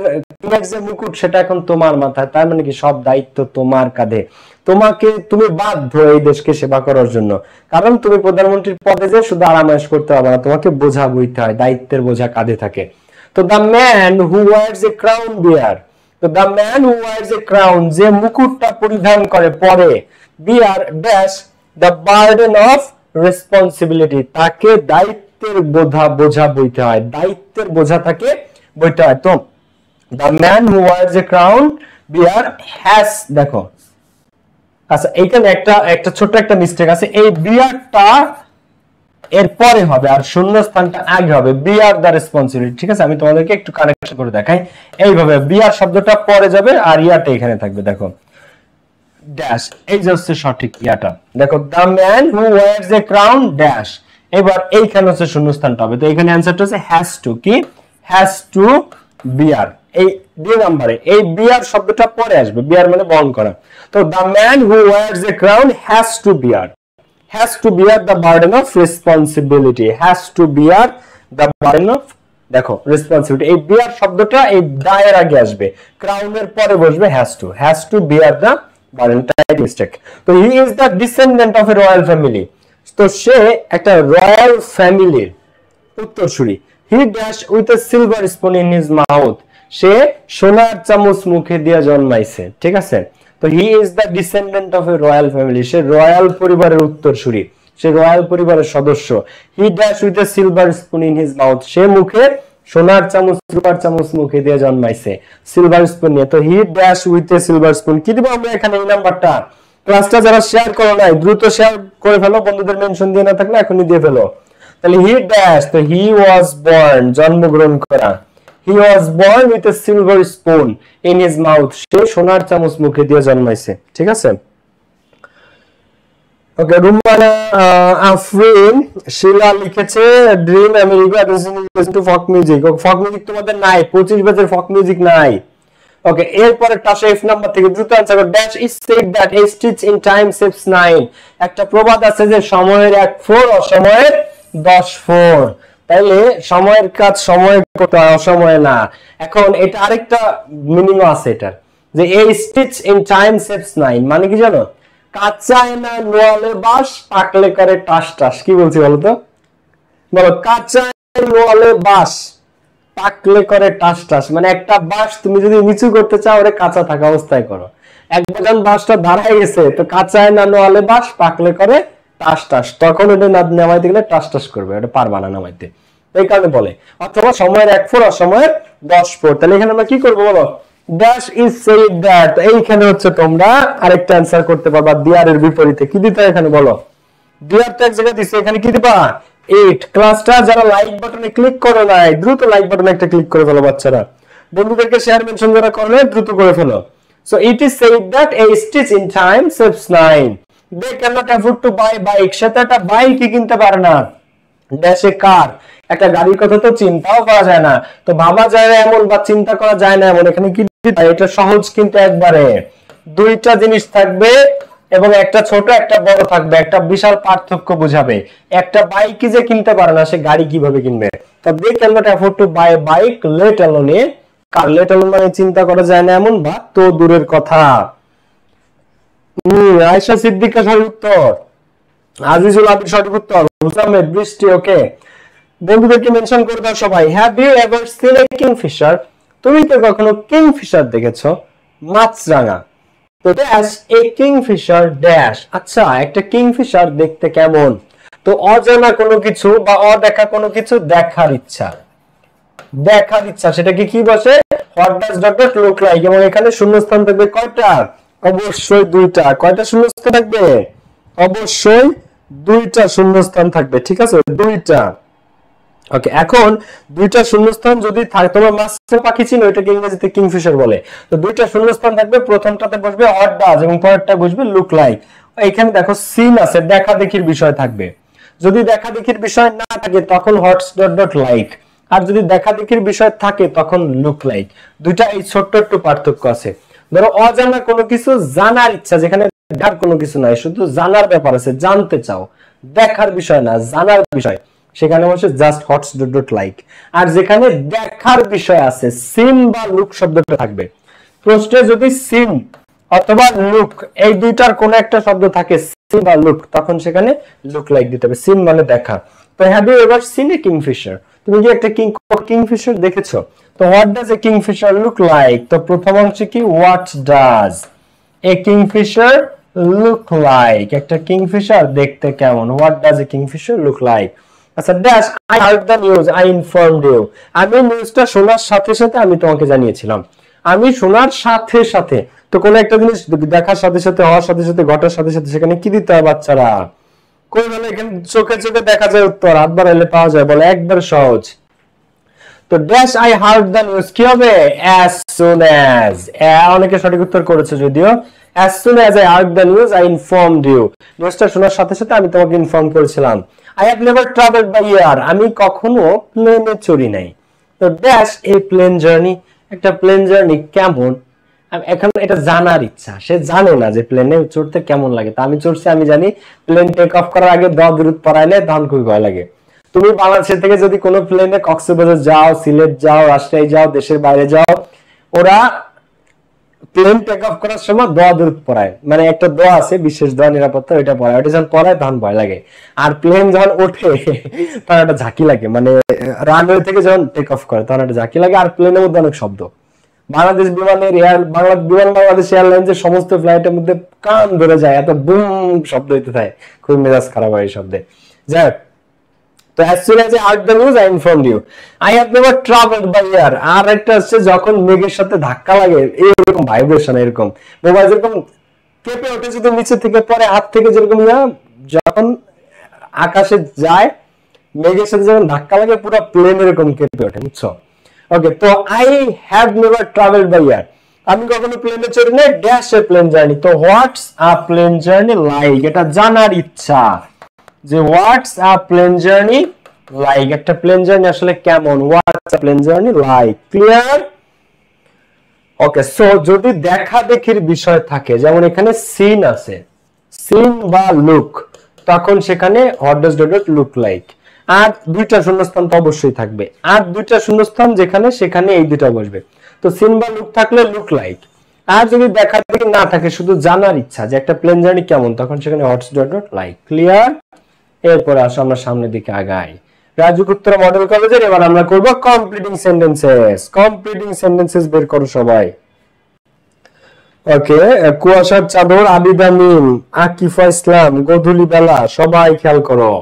যে মুকুট সেটা এখন তোমার মাথায়, তার মানে কি সব দায়িত্ব তোমার কাঁধে। তোমাকে, তুমি বাধ্য এই দেশকে সেবা করার জন্য, কারণ তুমি প্রধানমন্ত্রীর পদে যে শুধু আরামায়েশ করতে হবে না, তোমাকে বোঝা বইতে হয়, দায়িত্বের বোঝা কাঁধে থাকে। তো the man who wears a crown bear, তো the man who wears a crown, যে মুকুটটা পরিধান করে পরে, bear dash the burden of responsibility, তাকে দায়িত্বের বোঝা বইতে হয়, দায়িত্বের বোঝা তাকে বইতে হয়। তো the man who wears a crown bear has, দেখো আচ্ছা এইখানে একটা ছোট্ট একটা মিস্টেক আছে, এই বিয়ারটা এর পরে হবে আর শূন্যস্থানটা আগে হবে, বিয়ার দ্য রেসপন্সিবিলিটি। ঠিক আছে, আমি তোমাদেরকে একটু কানেকশন করে দেখাই। এইভাবে বিয়ার শব্দটা পরে যাবে আর ইয়াটা এখানে থাকবে, দেখো ড্যাশ, এই যে হচ্ছে সঠিক ইয়াটা, দেখো the man who wears a crown dash. এবার এইখানে হচ্ছে শূন্যস্থানটা হবে, তো এখানে অ্যানসারটা হচ্ছে হ্যাজ টু, কি হ্যাজ টু বিয়ার। এই দুই নম্বরে এই বিয়ার শব্দটা পরে আসবে, বিয়ার মানে বহন করা। তো the man who wears a crown has to bear, has to bear the burden of responsibility, has to bear the burden of, দেখো রেসপন্সিবিলিটি, এই bear শব্দটা এই দায়ের আগে আসবে, ক্রাউনের পরে বসবে has to bear the burden, type mistake. তো he is the descendant of a royal family, তো সে একটা রয়্যাল ফ্যামিলির উত্তরসূরি। he dash with a silver spoon in his mouth, সে সোনার চামচ মুখে দিয়ে জন্মাইছে। ঠিক আছে, তো he is the descendant of a royal family, সে রয়্যাল পরিবারের উত্তরসূরি, সে রয়্যাল পরিবারের সদস্য। He dash with a silver spoon in his mouth, সে মুখে সোনার চামচ রূপার চামচ মুখে দিয়ে জন্মাইছে সিলভার স্পুন নিয়ে। তো হি dash with a silver spoon, কি দিব আমরা এখানে এই নাম্বারটা? ক্লাসটা যারা শেয়ার করো নাই দ্রুত শেয়ার করে ফেলো, বন্ধুদের মেনশন দিয়ে না থাকলে এখনই দিয়ে ফেলো। তাহলে হি ড্যাশ, তো হি ওয়াজ বর্ন, জন্মগ্রহণ করা। He was born with a silver spoon in his mouth, সে সোনার চামচ মুখে দিয়ে জন্মাইছে। ঠিক আছে। ওকে, রুমানা আফরিন শিলা লিখেছে dream America to folk music. Folk music তোমাদের নাই, 25 ব্যাচের ফক মিউজিক নাই। ওকে, এরপরে টাসা এফ নাম্বার থেকে দ্রুত आंसर করো। Dash is said that a stitch in time saves 9, একটা প্রবাদ আছে যে সময়ের 1 ফোর অসময়ের 10 ফোর। তাইলে সময়ের কাজ সময় করতে হয়, অসময়ে না। এখন এটা আরেকটা মিনিংও আছে এটার, যে এ স্টিচ ইন টাইম সেভস 9 মানে কি জানো? কাঁচায় না নোয়ালে বাঁশ, পাকলে করে টাস টাস। কি বলছি বলো তো? বলো, কাঁচায় নোয়ালে বাঁশ, পাকলে করে টাস টাস। মানে একটা বাঁশ তুমি যদি নিচু করতে চাও ওরে কাঁচা থাকা অবস্থায় করো। একবার বাঁশটা দাঁড়ায় গেছে, তো কাঁচায় না নোয়ালে বাঁশ, পাকলে করে টাস টাস, তখন ওটা নামাইতে গেলে টাস টাস করবে, ওটা পারবা না নামাইতে, এই কারণে বলে। অথবা সময়ের 1 ফোর অসময়ের 10 ফোর। তাহলে এখানে আমরা কি করবো বলো? ড্যাশ ইজ সেড দ্যাট, এইখানে হচ্ছে তোমরা আরেকটা অ্যানসার করতে পারবা দেয়ার এর বিপরীতে। কি দিতে এখানে বলো? দেয়ার তো এক জায়গায় দিছে, এখানে কি দিবা? 8। ক্লাসটা যারা লাইক বাটনে ক্লিক করো নাই দ্রুত লাইক বাটনে একটা ক্লিক করে ফেলো বাচ্চারা, বন্ধুদেরকে শেয়ার মেনশন যারা করলে দ্রুত করে ফেলো। So it is said that a stitch in time saves 9, they can not afford to buy bike, সে তো একটা বাইকই কিনতে পারে না। ড্যাশে কার, একটা গাড়ির কথা তো চিন্তাও করা যায় না, তো ভাবা যায় না এমন বা চিন্তা করা যায় না এমন। এখানে কি এটা সহজ কিন্তু একবারে, দুইটা জিনিস থাকবে এবং একটা ছোট একটা বড় থাকবে, একটা বিশাল পার্থক্য বোঝাবে। একটা বাইক যে কিনতে পারে না, সে গাড়ি কিভাবে কিনবে? তো they can not afford to buy bike, let alone a car, let alone মানে চিন্তা করা যায় না এমন বা তো দূরের কথা। আয়েশা সিদ্দিকা সঠিক উত্তর, আজিজুল আবিদ সঠিক উত্তর, হুসামেদ বৃষ্টি। ওকে, বন্ধুদেরকে মেনশন করে দাও সবাই। Have you ever seen a kingfisher, তুমি তো কখনো কিংফিশার দেখেছো? মাছরাঙা। তো ড্যাশ এ কিংফিশার ড্যাশ, আচ্ছা একটা কিংফিশার দেখতে কেমন? তো অজানা কোনো কিছু বা অদেখা কোনো কিছু দেখার ইচ্ছা, দেখার ইচ্ছা, সেটাকে কি বসে? What does dot dot look like. এবং এখানে শূন্যস্থান থাকবে কয়টা? অবশ্যই 2টা। কয়টা শূন্যস্থান থাকবে? অবশ্যই 2টা শূন্যস্থান থাকবে। ঠিক আছে, 2টা। ওকে, এখন 2টা শূন্যস্থান যদি থাকে, তোমার মাছের পাখি চিনো, এটাকে ইংরেজিতে কিংফিশার বলে। তো 2টা শূন্যস্থান থাকবে, প্রথমটাতে বসবে হোয়াট ডাজ এবং পরেরটা বসবে লুক লাইক। এখানে দেখো সিন আছে, দেখা দেখির বিষয় থাকবে। যদি দেখা দেখির বিষয় না থাকে তখন হোয়াটস ডট ডট লাইক, আর যদি দেখা দেখির বিষয় থাকে তখন লুক লাইক। দুইটা এই ছোট্ট একটু পার্থক্য আছে। ধরো অজানা কোনো কিছু জানার ইচ্ছা, যেখানে দেখার কোনো কিছু নাই, শুধু জানার ব্যাপার আছে, জানতে চাও, দেখার বিষয় না, জানার বিষয়, সেখানে হচ্ছে জাস্ট হটস ডট ডট লাইক। আর যেখানে দেখার বিষয় আছে, সিন বা লুক শব্দটা থাকবে। প্রশ্নে যদি সিন অথবা লুক এই দুইটার কোন একটা শব্দ থাকে, সিন বা লুক, তখন সেখানে লুক লাইক দিতে হবে। সিন মানে দেখা। তো have you ever seen a kingfisher, তুমি কি একটা কিংফিশার দেখেছো? তো what does a kingfisher look like, তো প্রথম অংশে কি what does a kingfisher look like, একটা কিংফিশার দেখতে কেমন, what does a kingfisher look like. আচ্ছা, dash I heard the news I informed you, আমি নিউজটা শোনার সাথে সাথে আমি তোমাকে জানিয়েছিলাম। আমি শোনার সাথে সাথে, তো কোন একটা জিনিস দেখার সাথে সাথে, হওয়ার সাথে সাথে, ঘটার সাথে সাথে, সেখানে কি দিতে হয় বাচ্চারা? কই বলে এখানে চোখে চোখে দেখা যায় উত্তর, হাত বাড়াইলে পাওয়া যায়, বলে একবার সহজ। তো dash I heard the news কি হবে? অ্যাজ সুন অ্যাজ, অনেকে সঠিক উত্তর করেছে যদিও। As soon as I heard the news I informed you, নিউজটা শোনার সাথে সাথে আমি তোমাকে ইনফর্ম করেছিলাম। I have never travelled by air, আমি কখনো প্লেনে চড়ি নাই। তো ড্যাশ এ প্লেন জার্নি, একটা প্লেন জার্নি কেমন? এখন এটা জানার ইচ্ছা, সে জানে না যে প্লেনে চড়তে কেমন লাগে। তা আমি চড়ছি, আমি জানি প্লেন টেক অফ করার আগে বিরুদ্ধ পড়াইলে তখন খুবই ভয় লাগে। তুমি বাংলাদেশ থেকে যদি কোনো প্লেনে কক্সবাজার যাও, সিলেট যাও, রাজশাহী যাও, দেশের বাইরে যাও, ওরা প্লেন টেক অফ করার সময় বিরুদ্ধ পড়ায়, মানে একটা দোয়া আছে, বিশেষ দোয়া, নিরাপত্তা, ওইটা পড়ায়। ওইটা যখন পড়ায় তখন ভয় লাগে। আর প্লেন যখন ওঠে তখন একটা ঝাঁকি লাগে, মানে রানওয়ে থেকে যখন টেক অফ করে তখন একটা ঝাঁকি লাগে। আর প্লেনের মধ্যে অনেক শব্দ, বাংলাদেশ বিমানের বাংলাদেশ এয়ারলাইন্সের সমস্ত ফ্লাইটের মধ্যে কান ধরে যায়, এত বুম শব্দ হইতে থাকে, খুব মেজাজ খারাপ হয় এই শব্দে। যাই হোক, তো as soon as I heard the news I informed you. I have never traveled by air. আর একটা হচ্ছে যখন মেঘের সাথে ধাক্কা লাগে এরকম ভাইব্রেশন, এরকম মোবাইল যেরকম কেঁপে ওঠে যদি নিচে থেকে পরে হাত থেকে, যেরকম যখন আকাশে যায় মেঘের সাথে যখন ধাক্কা লাগে পুরো প্লেন এরকম কেঁপে ওঠে, বুঝছো? ওকে, তো I have never travelled by air, আমি কখনো প্লেনে চড়ি না। ড্যাশ এ প্লেন জার্নি, তো what's a plane journey like, এটা জানার ইচ্ছা যে what's a plane journey like, একটা প্লেন জার্নি আসলে কেমন, what's a plane journey like. Clear? Okay, so যদি দেখা দেখির বিষয় থাকে, যেমন এখানে সিন আছে, সিন বা লুক, তখন সেখানে what does dot look like. আর দুইটা শূন্যস্থান তো অবশ্যই থাকবে, আর দুইটা শূন্যস্থান যেখানে সেখানে এই দুটো বসবে। তো সিন বা লুক থাকলে লুক লাইক, আর যদি দেখা দেখি না থাকে শুধু জানার ইচ্ছা যে একটা প্লেন জার্নি কেমন, তখন সেখানে হোয়াটস ডট লাইক। ক্লিয়ার? এরপর আসো আমরা সামনের দিকে আগাই। রাজুক উত্তরা মডেল কলেজের এবার আমরা করব কমপ্লিটিং সেন্টেন্সেস। কমপ্লিটিং সেন্টেন্সেস বের করো সবাই। ওকে, কুয়াশার চাদর, আবিদা মিম, আকিফা ইসলাম, গোধূলি বেলা, সবাই খেয়াল করো।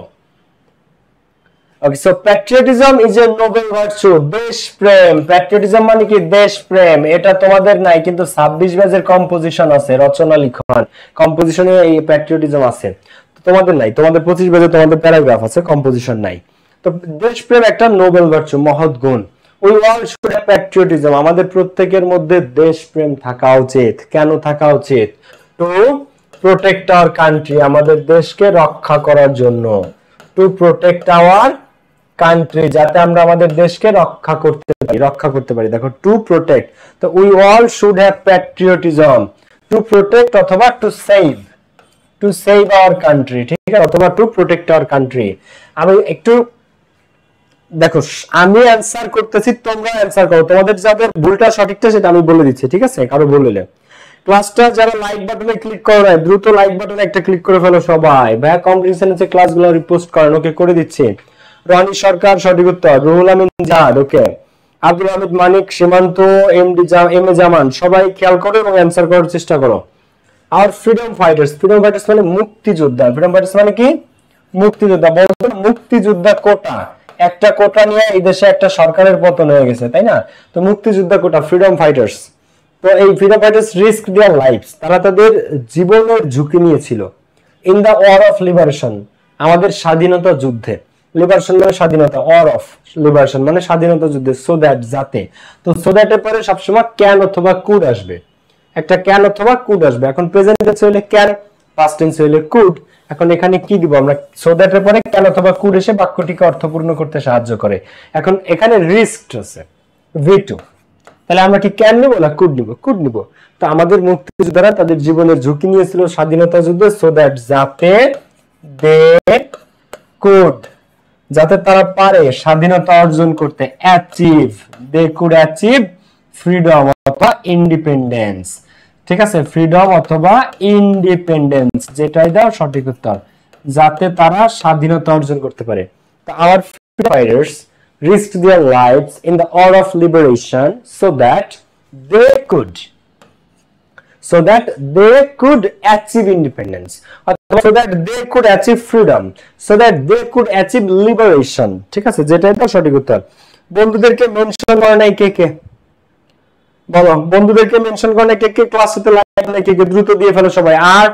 Okay, so patriotism is a noble virtue, দেশপ্রেম। প্যাট্রিয়টিজম মানে কি? দেশপ্রেম। এটা তোমাদের নাই, কিন্তু 26 ব্যাচের কম্পোজিশন আছে, রচনা লিখন কম্পোজিশনে এই প্যাট্রিয়টিজম আছে, তোমাদের নাই। তোমাদের 25 ব্যাচে তোমাদের প্যারাগ্রাফ আছে, কম্পোজিশন নাই। তো দেশপ্রেম একটা নোবেল ভার্চু, মহৎ গুণ। We all should have patriotism, আমাদের প্রত্যেকের মধ্যে দেশপ্রেম থাকা উচিত। কেন থাকা উচিত? টু প্রোটেক্ট আওয়ার কান্ট্রি, আমাদের দেশকে রক্ষা করার জন্য। টু প্রোটেক্ট আওয়ার কান্ট্রি, যাতে আমরা আমাদের দেশকে রক্ষা করতে পারি। দেখো, টু প্রোটেক্ট, তো we all should have patriotism. To protect অথবা টু সেভ আওয়ার কান্ট্রি, ঠিক আছে, অথবা টু প্রোটেক্ট আওয়ার কান্ট্রি। আমি একটু দেখো, আমি অ্যানসার করতেছি, তোমরা অ্যানসার করো। তোমাদের যাদের ভুলটা সঠিকটা সেটা আমি বলে দিচ্ছি, ঠিক আছে? কারো বললে ক্লাসটা যারা লাইক বাটনে ক্লিক করো না, দ্রুত লাইক বাটনে একটা ক্লিক করে ফেলো সবাই। ভাইয়া কম্পিটিশনে ক্লাসগুলো রিপোস্ট করেন, ওকে করে দিচ্ছি। রনি সরকার সঠিক উত্তর, রুহুল আমিন জাহাদ, ওকে, আব্দুল হামিদ মানিক, সীমান্ত, এম এ জামান, সবাই খেয়াল করো এবং অ্যানসার করার চেষ্টা করো। আর ফ্রিডম ফাইটার্স, ফ্রিডম ফাইটার্স মানে মুক্তিযোদ্ধা। ফ্রিডম ফাইটার্স মানে কি? মুক্তিযোদ্ধা। বলতো মুক্তিযোদ্ধা কোটা, একটা কোটা নিয়ে এই দেশে একটা সরকারের পতন হয়ে গেছে, তাই না? তো মুক্তিযোদ্ধা কোটা, ফ্রিডম ফাইটার্স। তো এই freedom fighters risk their lives, তারা তাদের জীবনের ঝুঁকি নিয়েছিল in the war of liberation, আমাদের স্বাধীনতা যুদ্ধে। লিবারেশন মানে স্বাধীনতা, ওয়ার অফ লিবারেশন মানে স্বাধীনতা যুদ্ধে। সো দ্যাট, যাতে, তো সো দ্যাট এর পরে সবসময় ক্যান অথবা কুড আসবে, একটা ক্যান অথবা কুড আসবে। এখন প্রেজেন্ট টেন্স হইলে ক্যান, পাস্ট টেন্স হইলে কুড। এখন এখানে কি দিব আমরা? সো দ্যাট এর পরে ক্যান অথবা কুড এসে বাক্যটিকে অর্থপূর্ণ করতে সাহায্য করে। এখন এখানে রিস্ক আছে, ভি2, তাহলে আমরা কি ক্যান নিব না কুড নিব? কুড নিব। তো আমাদের মুক্তিযোদ্ধারা তাদের জীবনের ঝুঁকি নিয়েছিল স্বাধীনতা যুদ্ধে, সো দ্যাট, যাতে দে কুড, যাতে তারা পারে স্বাধীনতা অর্জন করতে। Achieve, they could achieve freedom অথবা ইন্ডিপেন্ডেন্স, ঠিক আছে? ফ্রিডম অথবা ইন্ডিপেন্ডেন্স, যেটাই দাও সঠিক উত্তর, যাতে তারা স্বাধীনতা অর্জন করতে পারে। তো our freedom fighters risked their lives in the hour of liberation so that they could achieve independence, so that they could achieve freedom, so that they could achieve liberation, ঠিক আছে? যেটাই তো সঠিক উত্তর। বন্ধুদেরকে মেনশন করে নাই কে কে? বলো, বন্ধুদেরকে মেনশন করে নাই কে কে? ক্লাসে লাইক নাই কে কে? দ্রুত দিয়ে ফেলো সবাই। আর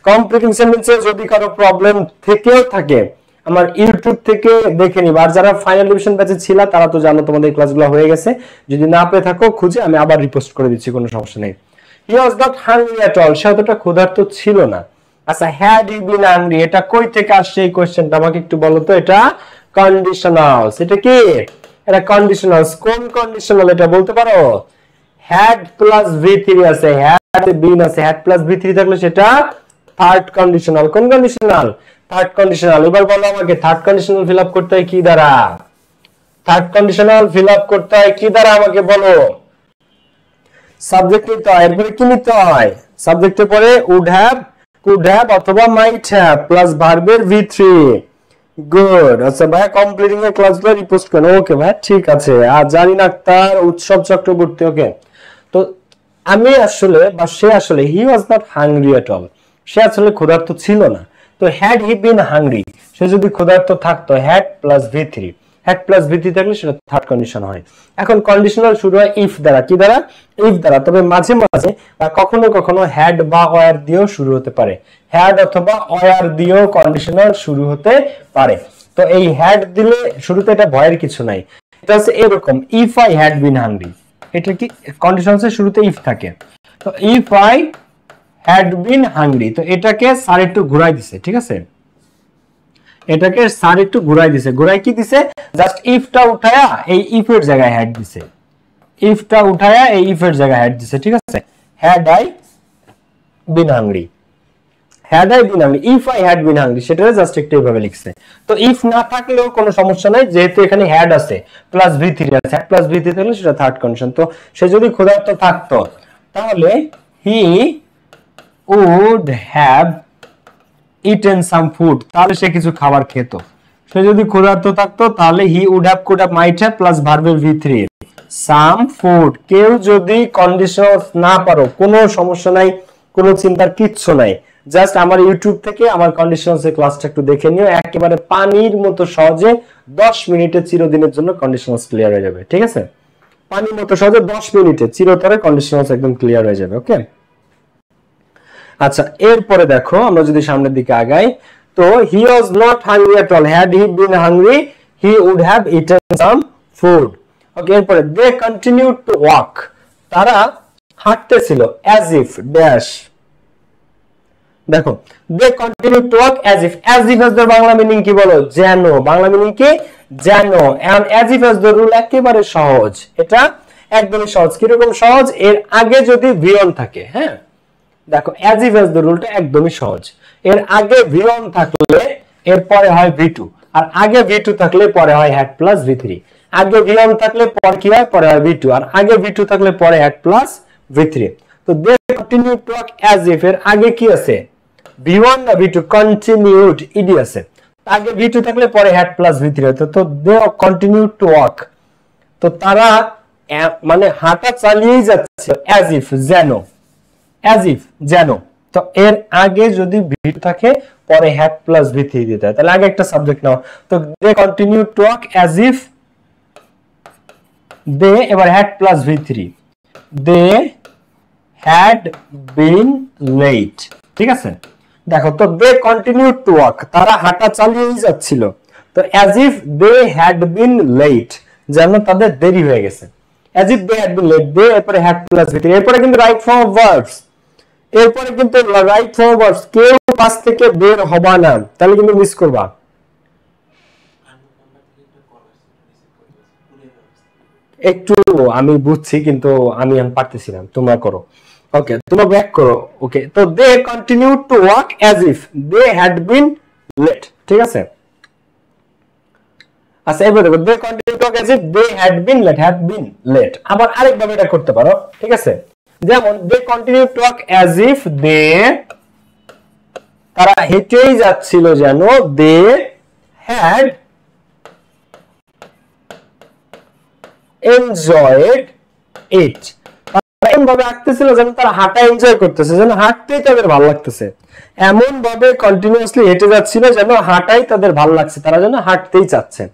কমপ্লিটিং সেন্টেন্সে যদি কারো প্রবলেম থেকেও থাকে আমার ইউটিউব থেকে দেখে নিবা। আর যারা ফাইনাল ডিভিশন ব্যাচে ছিল তারা তো জানো তোমাদের ক্লাসগুলো হয়ে গেছে, যদি না পেয়ে থাকো খুঁজে আমি আবার রিপোস্ট করে দিচ্ছি, কোনো সমস্যা নেই। He was not hungry at all, সে অতটা ক্ষুধার্ত ছিল না। আচ্ছা, হ্যাড হি বিন হাংরি, এটা কই থেকে আসছে এই কোশ্চেনটা আমাকে একটু বলো তো। এটা কন্ডিশনালস। এটা কি? এটা কন্ডিশনালস। কোন কন্ডিশনাল এটা বলতে পারো? হ্যাড প্লাস ভি3 আছে, হ্যাড বিন আছে, হ্যাড প্লাস ভি3 থাকলে সেটা থার্ড কন্ডিশনাল। কোন কন্ডিশনাল? Third conditional. এবার বলো আমাকে, থার্ড কন্ডিশনাল ফিল আপ করতে হয় কি দ্বারা? থার্ড কন্ডিশনাল ফিল আপ করতে হয় কি দ্বারা আমাকে বলো? সাবজেক্ট নিতে হয়, এরপরে কি নিতে হয়? সাবজেক্টের পরে উড হ্যাভ, কুড হ্যাভ অথবা মাইট হ্যাভ প্লাস ভার্বের ভি3। গুড। আচ্ছা ভাইয়া কমপ্লিটিং এর ক্লাসগুলো রিপোস্ট করেন। ওকে ভাই, ঠিক আছে। আর জারিন আক্তার, উৎসব চক্রবর্তী, ওকে। তো আমি আসলে বা সে আসলে he was not hungry at all, সে আসলে ক্ষুধার্ত ছিল না। তো হ্যাড হি বিন হাংরি, সে যদি ক্ষুধার্ত থাকতো, had plus V3, had plus V3 থাকলে সেটা থার্ড কন্ডিশন হয়। এখন কন্ডিশনাল শুরু হয় ইফ দ্বারা, কি দ্বারা? ইফ দ্বারা। তবে মাঝে মাঝে কখনো কখনো হ্যাড বা ওয়্যার দিয়েও শুরু হতে পারে, হ্যাড অথবা ওয়্যার দিয়েও কন্ডিশনাল শুরু হতে পারে। তো এই হ্যাড দিলে শুরুতে এটা ভয়ের কিছু নাই, এটা হচ্ছে এরকম, if I had been hungry, এটা কি কন্ডিশনসের শুরুতে ইফ থাকে। তো if I had been hungry, তো এটাকে স্যার একটু ঘুরাই দিছে, ঠিক আছে, এটাকে স্যার একটু ঘুরাই দিছে। ঘুরাই কি দিছে? জাস্ট ইফটা উঠায়া এই ইফের জায়গায় হ্যাড দিছে, ইফটা উঠায়া এই ইফের জায়গায় হ্যাড দিছে, ঠিক আছে। Had I been hungry, had I been hungry, if I had been hungry, সেটা জাস্ট একটু এইভাবে লিখছে। তো ইফ না থাকলেও কোনো সমস্যা নাই, যেহেতু এখানে হ্যাড আছে প্লাস V3 আছে, হ্যাড প্লাস V3 থাকলে সেটা থার্ড কন্ডিশন। তো সে যদি ক্ষুধার্ত থাকতো তাহলে he would have eaten some food, তাহলে সে কিছু খাবার খেত। সে যদি ক্ষুধার্ত থাকতো তাহলে he would have, could have, might have plus ভার্বের V3 সাম ফুড। কেউ যদি কন্ডিশন না পারো কোনো সমস্যা নাই, কোনো চিন্তার কিচ্ছু নাই, জাস্ট আমার ইউটিউব থেকে আমার কন্ডিশনালসের ক্লাসটা একটু দেখে নিও, একেবারে পানির মতো সহজে 10 মিনিটে চিরদিনের জন্য কন্ডিশনালস ক্লিয়ার হয়ে যাবে, ঠিক আছে। পানির মতো সহজে 10 মিনিটে চিরতরে কন্ডিশনালস একদম ক্লিয়ার হয়ে যাবে, ওকে। আচ্ছা, এরপরে দেখো আমরা যদি সামনের দিকে আগাই, তো he was not hungry at all, had he been hungry he would have eaten some food, okay. এরপরে দে কন্টিনিউড টু ওয়াক, তারা হাঁটতেছিল, অ্যাজ ইফ ড্যাশ, দেখো they continue to walk as if, as if এর বাংলা meaning কি বলো? যেন। Bangla meaning কি? যেন। এন্ড অ্যাজ ইফ এর রুল একেবারে সহজ, এটা একদমই সহজ। কিরকম সহজ? এর আগে যদি ভিয়ন থাকে, হ্যাঁ দেখো অ্যাজ ইফ এর রুলটা একদমই সহজ। এর আগে ভিয়ন থাকলে এর পরে হয় V2, আর আগে V2 থাকলে পরে হয় হ্যাড প্লাস V3। আগে ভিয়ন থাকলে পরে কি হয়? পরে হয় V2, আর আগে V2 থাকলে পরে হ্যাড প্লাস V3। তো they continue to walk as if এর আগে কি আছে? V1 না V2? কন্টিনিউড, ইডি আছে। আগে V2 থাকলে পরে হ্যাড প্লাস V3 হতো। তো দে কন্টিনিউ টু ওয়াক, তো তারা মানে হাঁটা চালিয়েই যাচ্ছে, অ্যাজ ইফ, যেন, অ্যাজ ইফ, যেন। তো এর আগে যদি V2 থাকে পরে হ্যাড প্লাস V3 দিতে হয়, তাহলে আগে একটা সাবজেক্ট নাও। তো they continue to walk as if, they এবার had plus V3, they had been late, ঠিক আছে। দেখো তো দে কন্টিনিউ টু ওয়াক, তারা হাঁটা চালিয়েই যাচ্ছিল। তো as if they had been late, যেন তাদের দেরি হয়ে গেছে। As if they had been late, they এরপরে হ্যাড প্লাস V3, এরপরে কিন্তু রাইট ফর্ম অফ ভার্বস, এরপরে কিন্তু রাইট ফর্ম অফ ভার্বস, কেউ পাশ থেকে বের হবা না, তাহলে কিন্তু মিস করবা। একটু আমি বুঝছি কিন্তু আমি পারতেছি না, তোমরা করো, ওকে, তোমরা ব্যাক করো, ওকে। তো they continue to walk as if they had been late, ঠিক আছে। আচ্ছা, এবার দেখো they continue to walk as if they had been late, had been late. আবার আরেকভাবে এটা করতে পারো, ঠিক আছে, যেমন they continue to walk as if they, তারা হেঁটেই যাচ্ছিল যেন, দে হ্যাড এনজয়েড ইট, এমন ভাবে হাঁটতেছিল যেন তারা হাঁটা এনজয় করতেছে, যেন হাঁটতেই তাদের ভালো লাগতেছে। এমন ভাবে কন্টিনিউয়াসলি হেঁটে যাচ্ছিল যেন হাঁটাই তাদের ভালো লাগছে, তারা যেন হাঁটতেই চাচ্ছে।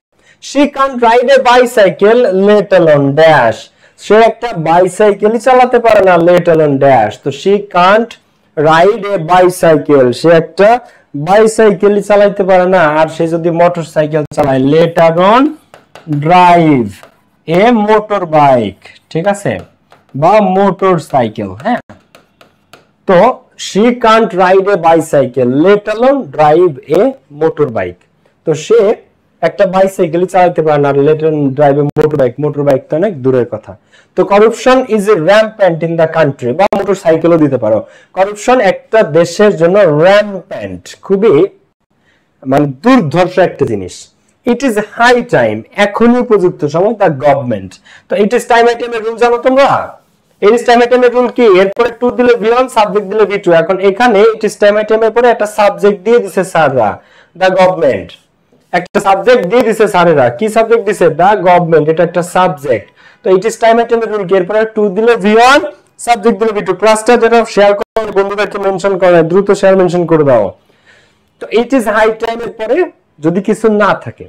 she can't ride a bicycle let alone dash, সে একটা বাইসাইকেলই চালাতে পারে না, let alone dash। তো she can't ride a bicycle, সে একটা বাইসাইকেলই চালাতে পারে না, আর সে যদি মোটরসাইকেল চালায়, let alone drive a motorbike, ঠিক আছে, বা মোটরসাইকেল, হ্যাঁ। তো she can't ride a bicycle let alone drive a motorbike, তো সে একটা বাইসাইকেলই চালাতে পারে না, let alone drive a motorbike, motorbike তো অনেক দূরের কথা। তো corruption is rampant in the country, বা মোটরসাইকেলও দিতে পারো। corruption একটা দেশের জন্য rampant, খুবই মানে দুর্ধর্ষ একটা জিনিস। ইট ইজ হাই টাইম, এখনই উপযুক্ত সময়, দ্য গভর্নমেন্ট। তো ইট ইজ টাইম আইটেমের রুল জানো তোমরা? ইট ইজ টাইম আইটেমের রুল কি? এরপরে টু দিলে V1, সাবজেক্ট দিলে V2। এখন এখানে ইট ইজ টাইম আইটেমের পরে একটা সাবজেক্ট দিয়ে দিছে স্যাররা, দ্য গভর্নমেন্ট। একটা সাবজেক্ট দিয়ে দিছে স্যারেরা, কি সাবজেক্ট দিছে? দ্য গভর্নমেন্ট, এটা একটা সাবজেক্ট। তো ইট ইজ টাইম আইটেমের রুল কি? এরপরে টু দিলে V1, সাবজেক্ট দিলে V2। ক্লাসটা যেটা শেয়ার করো বন্ধুদেরকে মেনশন করে, দ্রুত শেয়ার মেনশন করে দাও। তো ইট ইজ হাই টাইম এর পরে যদি কিছু না থাকে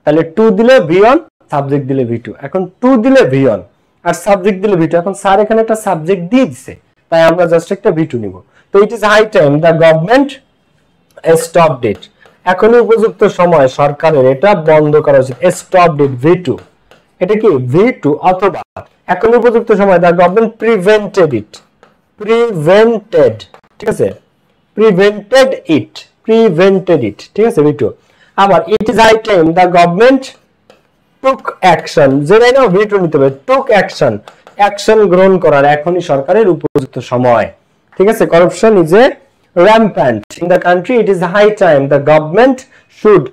তাহলে টু দিলে V1, সাবজেক্ট দিলে V2। এখন টু দিলে V1 আর সাবজেক্ট দিলে V2। এখন স্যার এখানে একটা সাবজেক্ট দিয়ে দিছে, তাই আমরা জাস্ট একটা V2 নিব। তো it is high time the government stop date, এখনই উপযুক্ত সময় সরকারের এটা বন্ধ করা উচিত। স্টপ ডেট V2, এটা কি V2, অথবা এখনই উপযুক্ত সময় the government prevented it, prevented, ঠিক আছে, প্রিভেন্টেড ইট, প্রিভেন্টেড ইট, ঠিক আছে V2। আবার it is high time the government took action, যেটাই না V2 নিতে হবে, টুক অ্যাকশন, অ্যাকশন গ্রহণ করার এখনই সরকারের উপযুক্ত সময়, ঠিক আছে। Corruption is a rampant in the country, it is high time the government should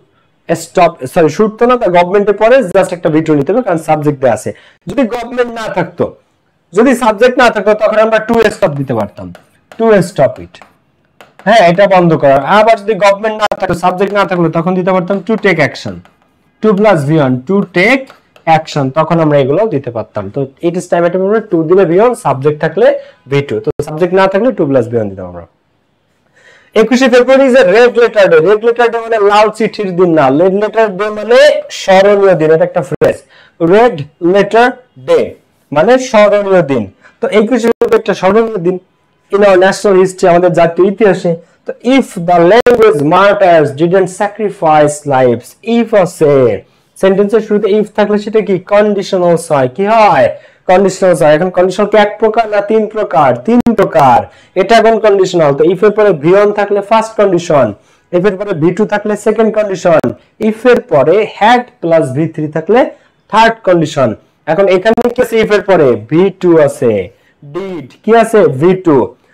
stop, sorry should তো না, the government এর পরে জাস্ট একটা V2 নিতে হবে কারণ সাবজেক্ট দেয়া আছে। যদি গভর্নমেন্ট না থাকতো, যদি সাবজেক্ট না থাকতো তখন আমরা টু স্টপ দিতে পারতাম, টু স্টপ ইট, হ্যাঁ এটা বন্ধ করার। আবার যদি গভর্নমেন্ট না থাকতো, সাবজেক্ট না থাকলে তখন দিতে পারতাম to take action, to plus V1, to take action, তখন আমরা এগুলো দিতে পারতাম। তো ইট ইজ টাইম এটা আমরা টু দিলে V1, সাবজেক্ট থাকলে V2, তো সাবজেক্ট না থাকলে টু প্লাস V1 দিতাম আমরা। 21 February is a red letter day, red letter day মানে লাল চিঠির দিন না, রেড লেটার ডে মানে স্মরণীয় দিন, এটা একটা ফ্রেজ, রেড লেটার ডে মানে স্মরণীয় দিন। তো 21 ফেব্রুয়ারি একটা স্মরণীয় দিন ইন আওয়ার ন্যাশনাল হিস্ট্রি, আমাদের জাতীয় ইতিহাসে। তো if the language martyrs didn't sacrifice lives, if আছে সেন্টেন্সের শুরুতে ইফ থাকলে সেটা কি কন্ডিশনালস হয়, কি হয় কন্ডিশনালস হয়। এখন কন্ডিশনাল কি এক প্রকার না তিন প্রকার? তিন প্রকার, এটা এখন কন্ডিশনাল। তো ইফ এর পরে V1 থাকলে ফার্স্ট কন্ডিশন, ইফ এর পরে V2 থাকলে সেকেন্ড কন্ডিশন, ইফ এর পরে হ্যাড প্লাস V3 থাকলে থার্ড কন্ডিশন। এখন এখানে কি আছে, ইফ এর পরে V2 আছে, ডিড কি আছে V2,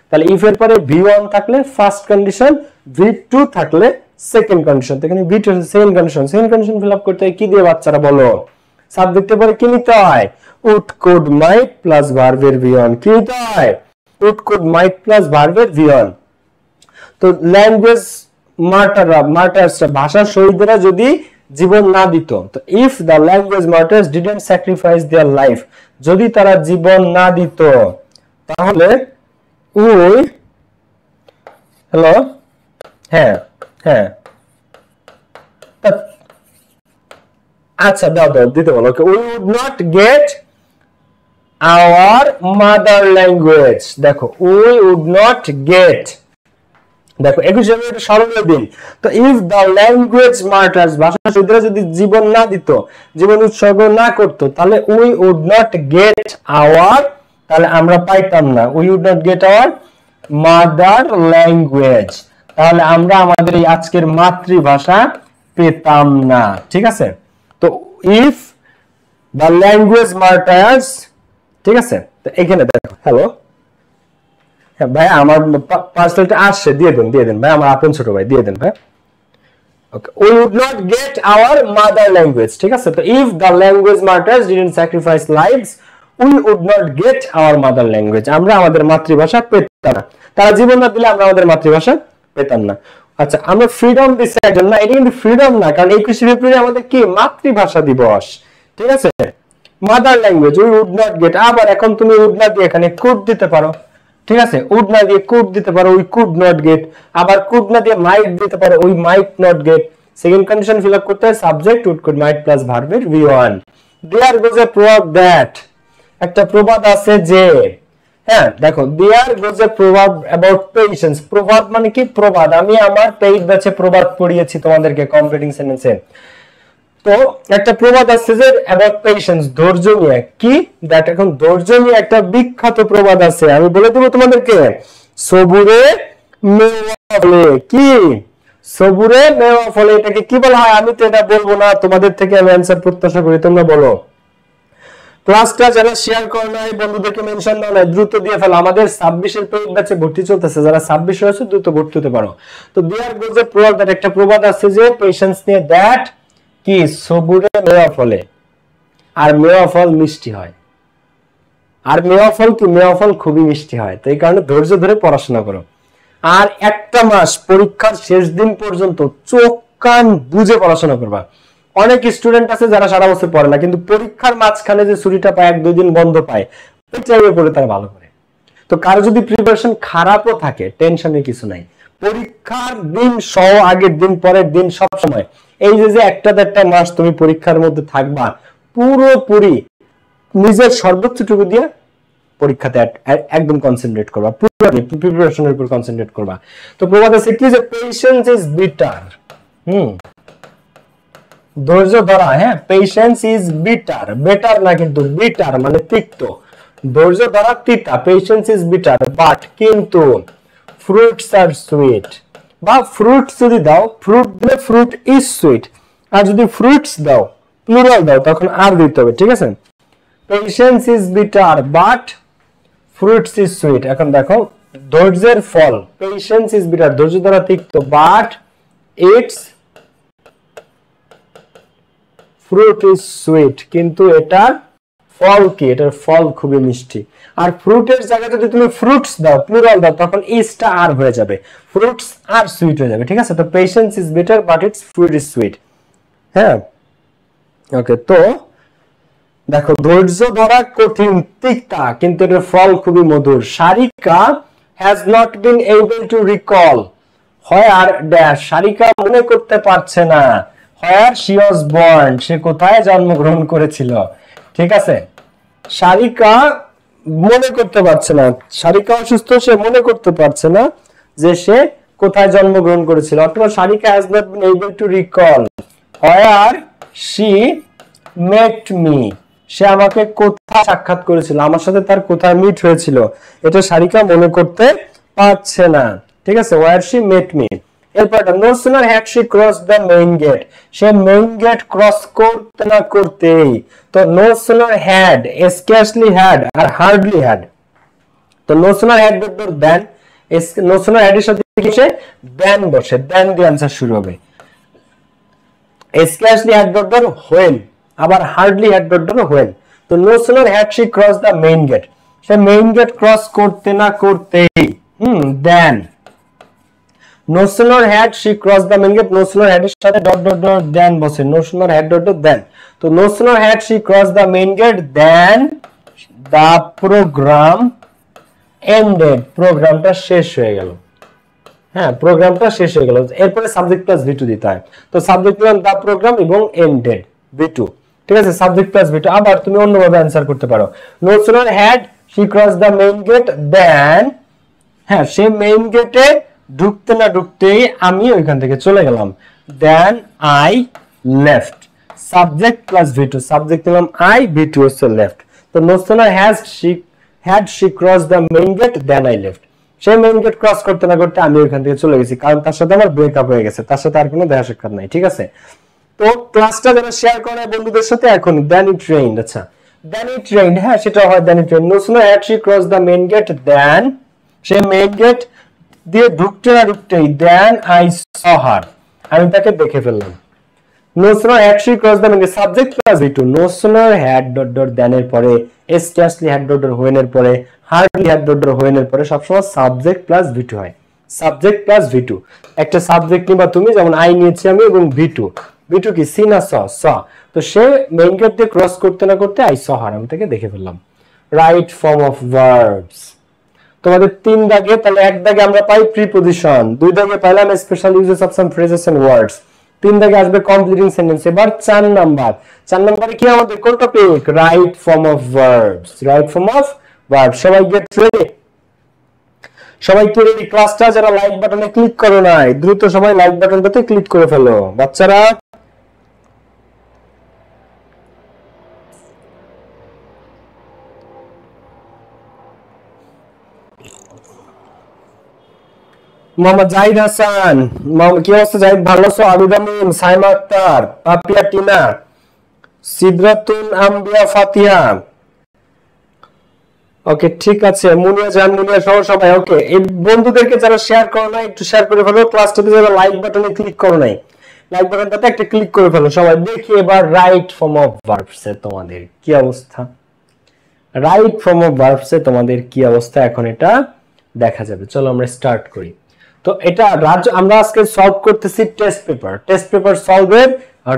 তাহলে ইফ এর পরে V1 থাকলে ফার্স্ট কন্ডিশন, V2 থাকলে সেকেন্ড কন্ডিশন। তো এখানে V2 এর second condition, second condition fill up করতে হয় কি দিয়ে বাচ্চারা বলো? সাবজেক্টের পরে কি নিতে হয়? উড কুড মাইট প্লাস ভার্বের V1, কি নিতে হয়? উড কুড মাইট প্লাস ভার্বের V1। তো ল্যাঙ্গুয়েজ মার্টার্স ভাষা শহীদরা যদি জীবন না দিত, তো if the language martyrs didn't sacrifice their life, যদি তারা জীবন না দিত তাহলে উই, হ্যালো, হ্যাঁ হ্যাঁ আচ্ছা দাও দাও দিতে বলো, we would not get our mother language. দেখো উই উড নট গেট, দেখো 21 ফেব্রুয়ারি স্মরণীয় দিন। তো ইফ দ্য ল্যাঙ্গুয়েজ মার্টার্স ভাষা শহীদরা যদি জীবন না দিত, জীবন উৎসর্গ না করত, তাহলে we would not get our, তাহলে আমরা পাইতাম না, we would not get our mother language, তাহলে আমরা আমাদের এই আজকের মাতৃভাষা পেতাম না, ঠিক আছে। তো ইফ দ্য ল্যাঙ্গুয়েজ মার্টার্স, ঠিক আছে। তো এখানে দেখো, হ্যালো হ্যাঁ ভাই আমার পার্সেলটা আসছে, দিয়ে দেন ভাই, আমার আপন ছোট ভাই, দিয়ে দেন ভাই। Okay, we would not get our mother language, ঠিক আছে। তো if the language martyrs didn't sacrifice lives, we would not get our mother language, আমরা আমাদের মাতৃভাষা পেতাম না, তারা জীবন না দিলে আমরা আমাদের মাতৃভাষা পেতাম না। আচ্ছা, আমরা ফ্রিডম দিচ্ছি না, এটা কিন্তু ফ্রিডম না, কারণ 21 ফেব্রুয়ারি আমাদের কি মাতৃভাষা দিবস, ঠিক আছে। Mother language we would not get, আবার এখন তুমি উড না দিয়ে এখানে কুড দিতে পারো, ঠিক আছে, উড না দিয়ে কুড দিতে পারো, উই কুড নট গেট, আবার কুড না দিয়ে মাইট দিতে পারো, we might not get. Second condition fill up করতে হয় subject would could might plus ভার্বের V1। দেয়ার গোজ এ প্রভাব দ্যাট, একটা প্রবাদ আছে যে, হ্যাঁ দেখো দেয়ার গোজ এ প্রভাব অ্যাবাউট পেশেন্স, প্রভাব মানে কি প্রবাদ, আমি আমার পেইড ব্যাচে প্রবাদ পড়িয়েছি তোমাদেরকে কমপ্লিটিং সেন্টেন্সে। তো একটা প্রবাদ আছে যে অ্যাবাউট পেশেন্স, ধৈর্য নিয়ে, কি দ্যাট, এখন ধৈর্য নিয়ে একটা বিখ্যাত প্রবাদ আছে, আমি বলে দেবো তোমাদেরকে, সবুরে মেওয়া ফলে, কি সবুরে মেওয়া ফলে, এটাকে কি বলা হয়? আমি তো এটা বলবো না, তোমাদের থেকে আমি অ্যানসার প্রত্যাশা করি, তোমরা বলো। ক্লাসটা যারা শেয়ার করো নাই, বন্ধুদেরকে মেনশন দাও না, দ্রুত দিয়ে ফেলো, আমাদের 26 এর পেইড ব্যাচে ভর্তি চলতেছে, যারা 26 হয়েছে দ্রুত ভর্তি হতে পারো। তো দেয়ার গোজ এ প্রভাব দ্যাট, একটা প্রবাদ আছে যে পেশেন্স নিয়ে, দ্যাট কি সবুরে মেওয়া ফলে, আর মেওয়া ফল মিষ্টি হয়, আর মেওয়া ফল কি, মেওয়া ফল খুবই মিষ্টি হয়। তো এই কারণে ধৈর্য ধরে পড়াশোনা করো, আর একটা মাস পরীক্ষার শেষ দিন পর্যন্ত চোখ কান বুঝে পড়াশোনা করবা। অনেক স্টুডেন্ট আছে যারা সারা বছর পড়ে না, কিন্তু পরীক্ষার মাঝখানে যে ছুটিটা পায়, 1-2 দিন বন্ধ পায়, ওই টাইমে পড়ে তারা ভালো করে। তো কারো যদি প্রিপারেশন খারাপও থাকে, টেনশনের কিছু নাই, পরীক্ষার দিন সহ আগের দিন পরের দিন সব সময় এই যে একটা দেড়টা মাস তুমি পরীক্ষার মধ্যে থাকবা, পুরোপুরি নিজের সর্বোচ্চটুকু দিয়ে পরীক্ষাতে একদম কনসেন্ট্রেট করবা, পুরো প্রিপারেশনের উপর কনসেন্ট্রেট করবা। তো প্রবাদ আছে কি যে পেশেন্স ইজ বিটার, ধৈর্য ধরা, হ্যাঁ পেশেন্স ইজ বিটার, বেটার না কিন্তু বিটার মানে তিক্ত, ধৈর্য ধরা তিতা, পেশেন্স ইজ বিটার বাট কিন্তু ফ্রুটস আর সুইট, বা ফ্রুটস যদি দাও, ফ্রুট দিলে ফ্রুট ইজ সুইট, আর যদি ফ্রুটস দাও প্লুরাল দাও তখন আর দিতে হবে, ঠিক আছে। Patience is bitter but fruits is sweet. এখন দেখো ধৈর্যের ফল, পেশেন্স ইজ বিটার ধৈর্য ধরা তিক্ত, but it's fruit is sweet কিন্তু এটার ফল কি, এটার ফল খুবই মিষ্টি। আর ফ্রুটের জায়গায় যদি তুমি ফ্রুটস দাও প্লুরাল দাও তখন ইজটা আর হয়ে যাবে, ফ্রুটস আর সুইট হয়ে যাবে, ঠিক আছে। তো patience is bitter but it's fruit is sweet, হ্যাঁ ওকে। তো দেখো ধৈর্য ধরা কঠিন তিক্তা কিন্তু এটার ফল খুবই মধুর। Sarika has not been able to recall where dash, Sarika মনে করতে পারছে না হোয়ার শি ওয়াজ বর্ন, সে কোথায় জন্মগ্রহণ করেছিল, ঠিক আছে। সারিকা মনে করতে পারছে না, সারিকা অসুস্থ, সে মনে করতে পারছে না যে সে কোথায় জন্মগ্রহণ করেছিল, অথবা Sarika has not been able to recall where she met me, সে আমাকে কোথায় সাক্ষাৎ করেছিল, আমার সাথে তার কোথায় মিট হয়েছিল, এটা সারিকা মনে করতে পারছে না, ঠিক আছে। Where she met me. এরপরটা no sooner had she cross the main gate, সে মেইন গেট ক্রস করতে না করতেই, তো no sooner had, scarcely had আর হার্ডলি হ্যাড, তো no sooner had then, no sooner had এর সাথে কি সে দেন বসে, দেন দিয়ে आंसर শুরু হবে। স্কার্সলি হ্যাড হোয়েন, আবার হার্ডলি হ্যাড হোয়েন, তো no sooner had she cross the main gate, সে মেইন গেট ক্রস করতে না করতেই, then no sooner had she cross the main gate, no sooner had এর সাথে ডট ডট ডট দেন বসে, no sooner had dot dot then, তো no sooner had she cross the main gate then the programme ended, প্রোগ্রামটা শেষ হয়ে গেল, হ্যাঁ প্রোগ্রামটা শেষ হয়ে গেল। এরপরে সাবজেক্ট প্লাস ভি2 দিতে হয়, তো সাবজেক্ট প্লাস দা প্রোগ্রাম এবং এন্ডেড ভি2, ঠিক আছে। সাবজেক্ট প্লাস ভি2। আবার তুমি অন্যভাবে आंसर করতে পারো, no sooner had she cross the main gate then, হ্যাঁ সে মেইন গেটে ঢুকতে না ঢুকতেই আমি ওইখান থেকে চলে গেলাম, then I left, subject plus V two, subject নিলাম আই, ভি2 হচ্ছে লেফট, তো no sooner had she cross the main gate than I left, সে মেইন গেট ক্রস করতে না করতে আমি ওইখান থেকে চলে গেছি, কারণ তার সাথে আমার ব্রেকআপ হয়ে গেছে, তার সাথে আর কোনো দেখা সাক্ষাৎ নাই, ঠিক আছে। তো ক্লাসটা যারা শেয়ার করে বন্ধুদের সাথে এখন দেন ইট রেইনড, আচ্ছা দেন ইট রেইনড, হ্যাঁ সেটা হয় then it rained. No sooner had she cross the main gate then, সে মেইন গেট দিয়ে ঢুকতে না ঢুকতেই দেন আই স হার, আমি তাকে দেখে ফেললাম। No sooner had she cross the main gate, subject plus V two, no sooner had dot dot then এর পরে, scarcely had dot dot when এর পরে, hardly had dot dot when এর পরে সবসময় সাবজেক্ট প্লাস ভি2 হয়, সাবজেক্ট প্লাস ভি2। একটা subject নিবা তুমি, যেমন আই নিয়েছি আমি, এবং ভি2, ভি2 কি সি না স, স, তো সে মেইন গেট দিয়ে ক্রস করতে না করতে আই স হার, আমি তাকে দেখে ফেললাম। রাইট ফর্ম অফ ভার্বস তোমাদের 3 দাগে, তাহলে 1 দাগে আমরা পাই প্রিপজিশন, 2 দাগে পাইলাম special uses of some phrases and words, 3 দাগে আসবে কমপ্লিটিং সেন্টেন্স। এবার 4 নাম্বারে কি আমাদের কোন topic, right form of verbs, right form of verbs. সবাই গেট রেডি, সবাই কি রেডি? ক্লাসটা যারা লাইক বাটনে ক্লিক করো নাই দ্রুত সবাই লাইক বাটনটাতে ক্লিক করে ফেলো বাচ্চারা। মোহাম্মদ জাহিদ হাসান, কি অবস্থা জাহিদ, ভালো আছো? আবিদ আমিন, সাইমা আক্তার, পাপিয়া টিনা, সিদরাতুল আম্বিয়া ফাতিহা, ওকে ঠিক আছে। মুনিয়া জান, মুনিয়া সহ সবাই ওকে। এই বন্ধুদেরকে যারা শেয়ার করো না একটু শেয়ার করে ফেলো, ক্লাসটাতে যারা লাইক বাটনে ক্লিক করো নাই লাইক বাটনটাতে একটা ক্লিক করে ফেলো সবাই। দেখি এবার রাইট ফর্ম অফ ভার্বস এ তোমাদের কি অবস্থা, রাইট ফর্ম অফ ভার্বস এ তোমাদের কি অবস্থা এখন এটা দেখা যাবে। চলো আমরা স্টার্ট করি। তো এটা আমরা আজকে সলভ করতেছি টেস্ট পেপার সলভের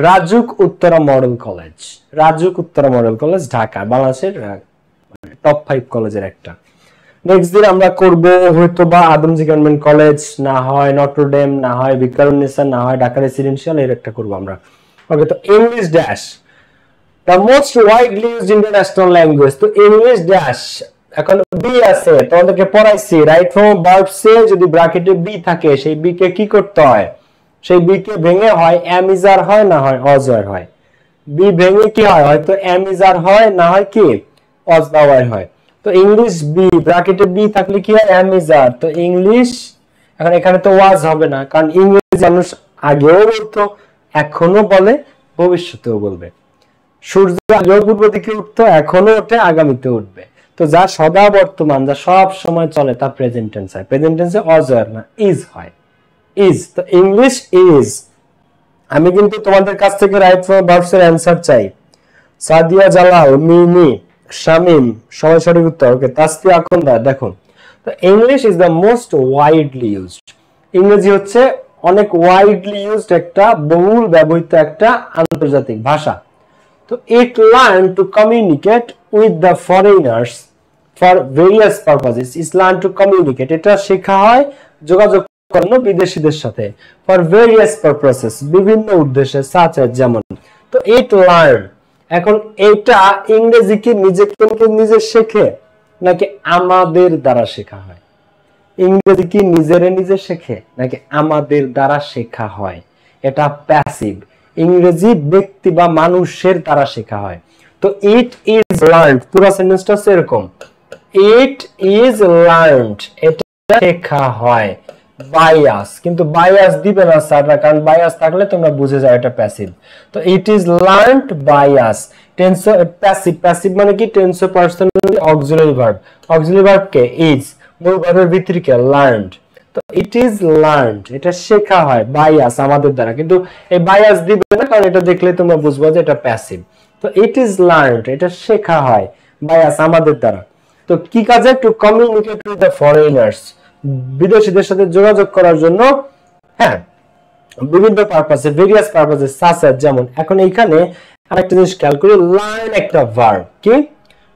RAJUK Uttara model college, RAJUK Uttara model college Dhaka, বাংলাদেশের টপ 5 কলেজের একটা। নেক্সট দিন আমরা করব হয়তো বা আদমজী গভর্নমেন্ট কলেজ, না হয় নটরডেম, না হয় ভিকারুননিসা, না হয় ঢাকা রেসিডেন্সিয়াল, এর একটা করব আমরা। ওকে, তো English dash the most widely used international language. তো ইংলিশ ড্যাশ এখন বি আছে, তোমাদেরকে পড়াইছি রাইট ফ্রম ভার্ব সে যদি ব্র্যাকেটে বি থাকে, সেই বি কে কি করতে হয়, সেই বি কে ভেঙে হয় এম ইজ আর হয়, না হয় অজ আর হয়। বি ভেঙে কি হয়, হয়তো এম ইজ আর হয়, না হয় কি অজ বা ওয়ার হয়। তো ইংলিশ বি ব্র্যাকেটে বি থাকলে কি হয় এম ইজ আর। তো ইংলিশ এখন এখানে তো ওয়াজ হবে না, কারণ ইংরেজি মানুষ আগেও বলতো, এখনো বলে, ভবিষ্যতেও বলবে। সূর্য আগেও পূর্ব দিকে উঠতো, এখনো ওঠে, আগামীতে উঠবে। তো যা সদা বর্তমান, যা সব সময় চলে, তা প্রেজেন্ট টেন্স হয়। প্রেজেন্ট টেন্সে অজ আর না ইজ হয়, ইজ। তো ইংলিশ ইজ। আমি কিন্তু তোমাদের কাছ থেকে রাইট ফ্রম ভার্বস এর অ্যানসার চাই। সাদিয়া জালাল, মিমি, শামিম, সবাই সঠিক উত্তর। ওকে, তাসফিয়া আকন্দা, দেখো তো English is the most widely used. ইংরেজি হচ্ছে অনেক ওয়াইডলি ইউজড একটা বহুল ব্যবহৃত একটা আন্তর্জাতিক ভাষা। তো eat learn to communicate with the foreigners for various purposes. Eat learn to communicate, এটা শেখা হয় যোগাযোগ করানো বিদেশিদের সাথে, ফর ভেরিয়াস পারপাসেস, বিভিন্ন উদ্দেশ্যে, সাচ এজ, যেমন। তো ইট লার্ন, এখন এটা ইংরেজি কি নিজে শেখে নাকি আমাদের দ্বারা শেখা হয়? ইংরেজি কি নিজে শেখে নাকি আমাদের দ্বারা শেখা হয়? এটা প্যাসিভ। ইংরেজি ব্যক্তি বা মানুষের দ্বারা শেখা হয়। তো ইট ইজ লার্নড, পুরো সেন্টেন্সটা এরকম, ইট ইজ লার্নড, এটা শেখা হয়। বায়াস, কিন্তু বায়াস দিবে না স্যাররা, কারণ বায়াস থাকলে তোমরা বুঝে যাও এটা প্যাসিভ। তো it is learned bias. Tense passive, passive মানে কি tense person auxiliary verb, auxiliary verb K is, মূল ভার্বের ভিতরে কে লার্নড। তো ইট ইজ লার্নড, এটা শেখা হয় বায়াস, আমাদের দ্বারা, কিন্তু এই বায়াস দিবে না, কারণ এটা দেখলে তোমরা বুঝবা যে এটা প্যাসিভ। তো ইট ইজ লার্নড, এটা শেখা হয় বায়াস, আমাদের দ্বারা। তো কি কাজে? To communicate with the foreigners, বিদেশিদের সাথে যোগাযোগ করার জন্য, হ্যাঁ, বিভিন্ন পারপাসে, ভেরিয়াস পারপাসে, সাচ এজ, যেমন। এখন এইখানে আরেকটা জিনিস খেয়াল করি, লার্ন একটা ভার্ব, কি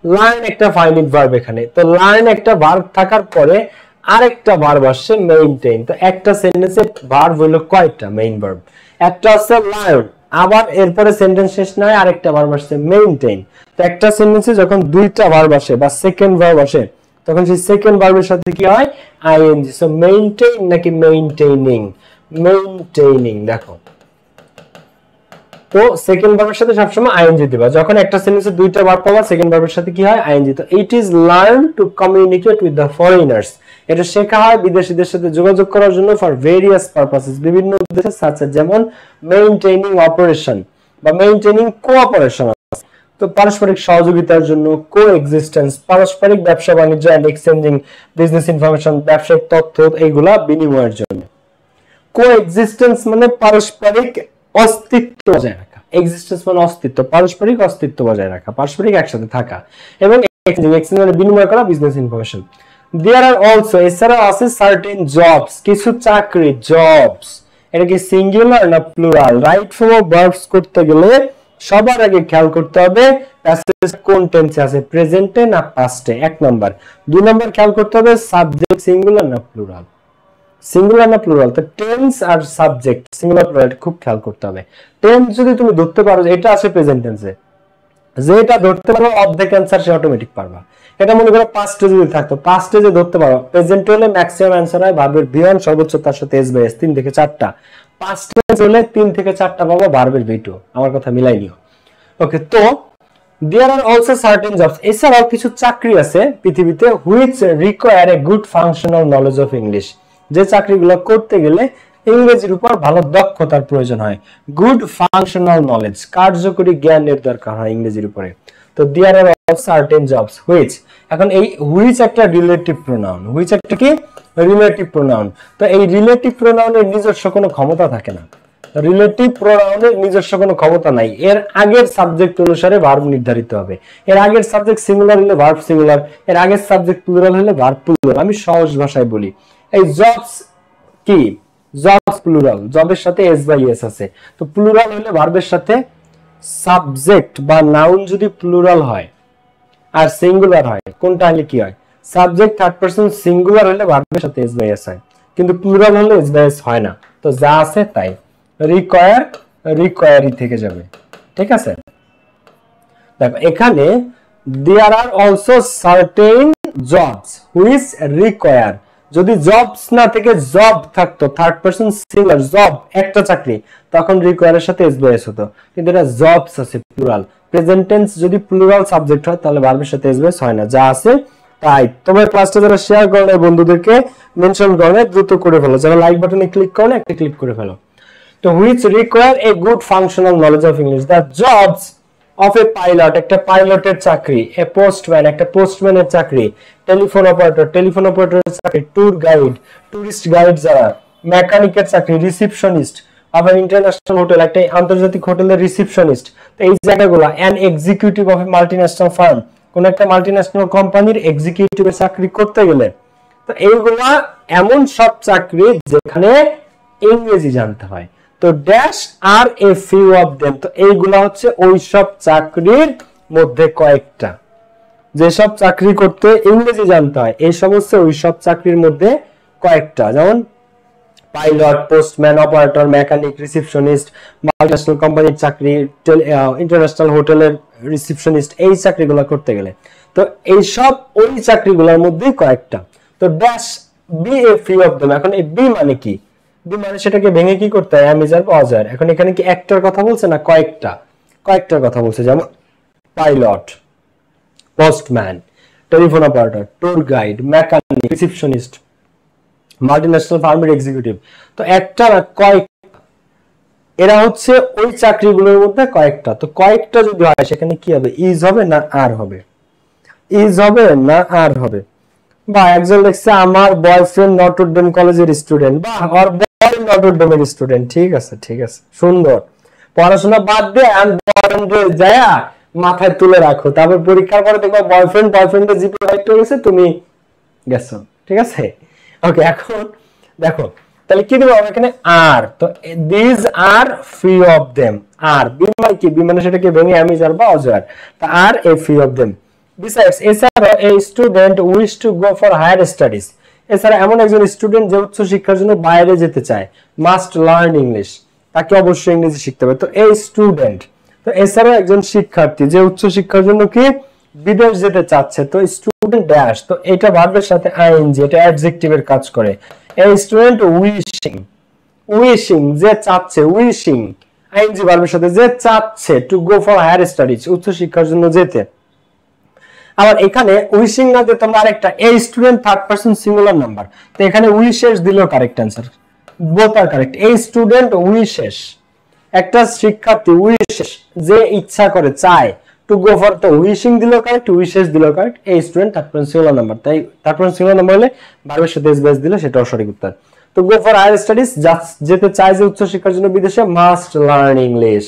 লার্ন একটা ফাইনিট ভার্ব এখানে। তো লার্ন একটা ভার্ব থাকার পরে আরেকটা ভার্ব আসছে মেইনটেইন। তো একটা সেন্টেন্সে ভার্ব হলো কয়টা? মেইন ভার্ব একটা আছে লার্ন, আবার এরপরে সেন্টেন্স শেষ না হয় আরেকটা ভার্ব আসছে মেইনটেইন। তো একটা সেন্টেন্সে যখন দুইটা ভার্ব আসে বা সেকেন্ড ভার্ব আসে, তখন সেই সেকেন্ড ভার্বের সাথে কি হয়? আইএনজি। সো মেইনটেইন নাকি মেইনটেইনিং? মেইনটেইনিং। দেখো, তো সেকেন্ড ভার্বের সাথে সবসময় আইএনজি দিবা। যখন একটা সেন্টেন্সে দুইটা ভার্ব পাবা, সেকেন্ড ভার্বের সাথে কি হয়? আইএনজি। তো it is learn to communicate with the foreigners, এটা শেখা হয় বিদেশিদের সাথে যোগাযোগ করার জন্য, ফর ভেরিয়াস পারপাসেস, বিভিন্ন উদ্দেশ্যে, সাচ এজ, যেমন মেইনটেইনিং অপারেশন বা মেইনটেইনিং কোঅপারেশন। তো পারস্পরিক সহযোগিতার জন্য, কো এক্সিস্টেন্স, পারস্পরিক ব্যবসা বাণিজ্য, এন্ড এক্সচেঞ্জিং বিজনেস ইনফরমেশন, ব্যবসায়িক তথ্য এইগুলা বিনিময়ের জন্য। কো এক্সিস্টেন্স মানে পারস্পরিক অস্তিত্ব বজায় রাখা, এক্সিস্টেন্স মানে অস্তিত্ব, পারস্পরিক অস্তিত্ব বজায় রাখা, পারস্পরিক একসাথে থাকা, এবং এক্সচেঞ্জ মানে বিনিময় করা business information. There are also, এছাড়াও আছে সার্টেন জবস, কিছু চাকরি, জবস। এটা কি সিঙ্গুলার না plural? Right form of verbs করতে গেলে সবার আগে খেয়াল করতে হবে প্যাসেজ কোন টেন্সে আছে, প্রেজেন্টে না পাস্টে, এক নাম্বার। দুই নাম্বার খেয়াল করতে হবে সাবজেক্ট সিঙ্গুলার না প্লুরাল, সিঙ্গুলার না প্লুরাল। তো টেন্স আর সাবজেক্ট সিঙ্গুলার প্লুরাল খুব খেয়াল করতে হবে। টেন্স যদি তুমি ধরতে পারো এটা আছে প্রেজেন্ট টেন্সে, যেটা ধরতে পারো অর্ধেক অ্যান্সার সে অটোমেটিক পারবা। এটা মনে করো পাস্টে যদি থাকতো, পাস্টে যে ধরতে পারো, প্রেজেন্ট হলে ম্যাক্সিমাম অ্যান্সার হয় ভার্বের ভিওয়ান, সর্বোচ্চ তার সাথে এস বাই এস, 3 থেকে 4টা। পাস্ট টেন্স হলে 3 থেকে 4টা পাবো ভার্বের ভিটু। আমার কথা মিলাই নিও। ওকে, তো there are also certain jobs, এছাড়াও কিছু চাকরি আছে পৃথিবীতে which require a good functional knowledge of English, যে চাকরিগুলো করতে গেলে ইংরেজির উপর ভালো দক্ষতার প্রয়োজন হয়। গুড ফাংশনাল নলেজ, কার্যকরী জ্ঞানের দরকার হয় ইংরেজির উপরে। তো there are also certain jobs which, এখন এই which একটা রিলেটিভ প্রোনাউন, which একটা কি রিলেটিভ প্রোনাউন। তো এই রিলেটিভ প্রোনাউনের নিজস্ব কোনো ক্ষমতা থাকে না, রিলেটিভ প্রোনাউনের নিজস্ব কোনো ক্ষমতা নাই। এর আগের সাবজেক্ট অনুসারে ভার্ব নির্ধারিত হবে। এর আগের সাবজেক্ট সিঙ্গুলার হলে ভার্ব সিঙ্গুলার, এর আগের সাবজেক্ট প্লুরাল হলে ভার্ব প্লুরাল। আমি সহজ ভাষায় বলি, এই জবস কি জবস প্লুরাল, জবের সাথে এস বাই এস আছে। তো প্লুরাল হলে ভার্বের সাথে সাবজেক্ট বা নাউন যদি প্লুরাল হয় আর সিঙ্গুলার হয়, কোনটা হলে কি হয়? সাবজেক্ট থার্ড পারসন সিঙ্গুলার হলে ভার্বের সাথে এস বাই এস হয়, কিন্তু প্লুরাল হলে এস বাই এস হয় না। তো যা আছে তাই, রিকোয়ার রিকোয়ারি থেকে যাবে, ঠিক আছে। দেখো এখানে there are also certain jobs which require, যদি জবস না থেকে জব থাকতো থার্ড পারসন সিঙ্গুলার জব একটা চাকরি, তখন রিকোয়ারের সাথে এস বাই এস হতো, কিন্তু এটা জবস আছে প্লুরাল। প্রেজেন্ট টেন্স যদি প্লুরাল সাবজেক্ট হয় তাহলে ভার্বের সাথে এস বাই এস হয় না, যা আছে তাই। তোমার ক্লাসটা যারা শেয়ার করো না বন্ধুদেরকে মেনশন করো, দ্রুত করে ফেলো, যারা লাইক বাটনে ক্লিক করো না একটা ক্লিক করে ফেলো। তো which require a good functional knowledge of English, the jobs of a pilot একটা পাইলটের চাকরি, এ পোস্টম্যান একটা পোস্টম্যানের চাকরি, টেলিফোন অপারেটরের চাকরি, ট্যুর গাইড টুরিস্ট গাইড যারা, মেকানিকের চাকরি, receptionist of an international hotel একটা আন্তর্জাতিক হোটেলের রিসিপশনিস্ট। তো এই জায়গাগুলো an executive of A multinational farm কোন একটা মাল্টিন্যাশনাল কোম্পানির এক্সিকিউটিভের চাকরি করতে গেলে। তো এইগুলা এমন সব চাকরি যেখানে ইংরেজি জানতে হয়। তো dash are a few of them, তো এইগুলা হচ্ছে ওই সব চাকরির মধ্যে কয়েকটা, যেসব চাকরি করতে ইংরেজি জানতে হয় এই সমস্ত ওই সব চাকরির মধ্যে কয়েকটা, যেমন pilot, postman, operator, mechanic, receptionist, multinational কোম্পানির চাকরি, ইন্টারন্যাশনাল হোটেলের রিসিপশনিস্ট, এই চাকরিগুলো করতে গেলে। তো এই সব ওই চাকরিগুলোর মধ্যেই কয়েকটা। তো dash be a few of them, এখন এই বি মানে কি, বি মানে সেটাকে ভেঙে কি করতে হয়, অ্যামিজার পাওয়া যায়। এখন এখানে কি একটার কথা বলছে না কয়েকটা, কয়েকটার কথা বলছে, যেমন pilot, postman, telephone operator, tour guide, mechanic, receptionist, multinational ফার্মের এক্সিকিউটিভ। তো একটা না কয়েকটা, এরা হচ্ছে ওই চাকরিগুলোর মধ্যে কয়েকটা। তো কয়েকটা যদি হয় সেখানে কি হবে, ইজ হবে না আর হবে, ইজ হবে না আর হবে। বা একজন লিখছে আমার বয়ফ্রেন্ড নটরডেম কলেজের স্টুডেন্ট, বা ওর বয় নটরডেমের স্টুডেন্ট, ঠিক আছে ঠিক আছে, সুন্দর। পড়াশোনা বাদ দিয়ে বয়ফ্রেন্ড যায় মাথায় তুলে রাখো, তারপর পরীক্ষার পরে দেখবা বয়ফ্রেন্ডের জিপিএ হাইট হয়ে গেছে, তুমি গেছো, ঠিক আছে। ওকে, এখন দেখো তাহলে কি দেবো এখানে আর, তো this are few of them, are be মানে কি, বি মানে সেটাকে ভেঙে আমি আর বা অজার, তা are a few of them. Besides, এছাড়া a student wish to go for higher studies, এছাড়া এমন একজন স্টুডেন্ট যে উচ্চ শিক্ষার জন্য বাইরে যেতে চায়, must learn English, তাকে অবশ্যই ইংরেজি শিখতে হবে। তো এই স্টুডেন্ট, তো এছাড়া একজন শিক্ষার্থী যে উচ্চ শিক্ষার জন্য কি বিদেশ যেতে চাচ্ছে, তো স্টুডেন্ট ড্যাশ, তো এটা ভার্বের সাথে আইএনজি, এটা অ্যাডজেক্টিভের কাজ করে। এই স্টুডেন্ট উইশিং, উইশিং যে চাচ্ছে, উইশিং আইএনজি ভার্বের সাথে, যে চাচ্ছে to go for higher studies উচ্চ শিক্ষার জন্য যেতে। আবার এখানে উইশিং না যে তোমরা আরেকটা, এই student third person singular number, তো এখানে উইশেস দিলেও কারেক্ট অ্যান্সার, বোথ আর কারেক্ট। এই স্টুডেন্ট উইশেস, একটা শিক্ষার্থী উইশেস যে ইচ্ছা করে চায়, টু গো ফর, তো উইশিং দিলেও কারেক্ট, উইশেস দিলেও কারেক্ট। এই student third person singular number, তাই থার্ড পারসন সিঙ্গুলার নাম্বার হলে ভার্বের সাথে এস বাই এস দিলে সেটাও সঠিক উত্তর। তো গো ফর হায়ার স্টাডিজ যেতে চায় যে উচ্চ শিক্ষার জন্য বিদেশে, মাস্ট লার্ন ইংলিশ,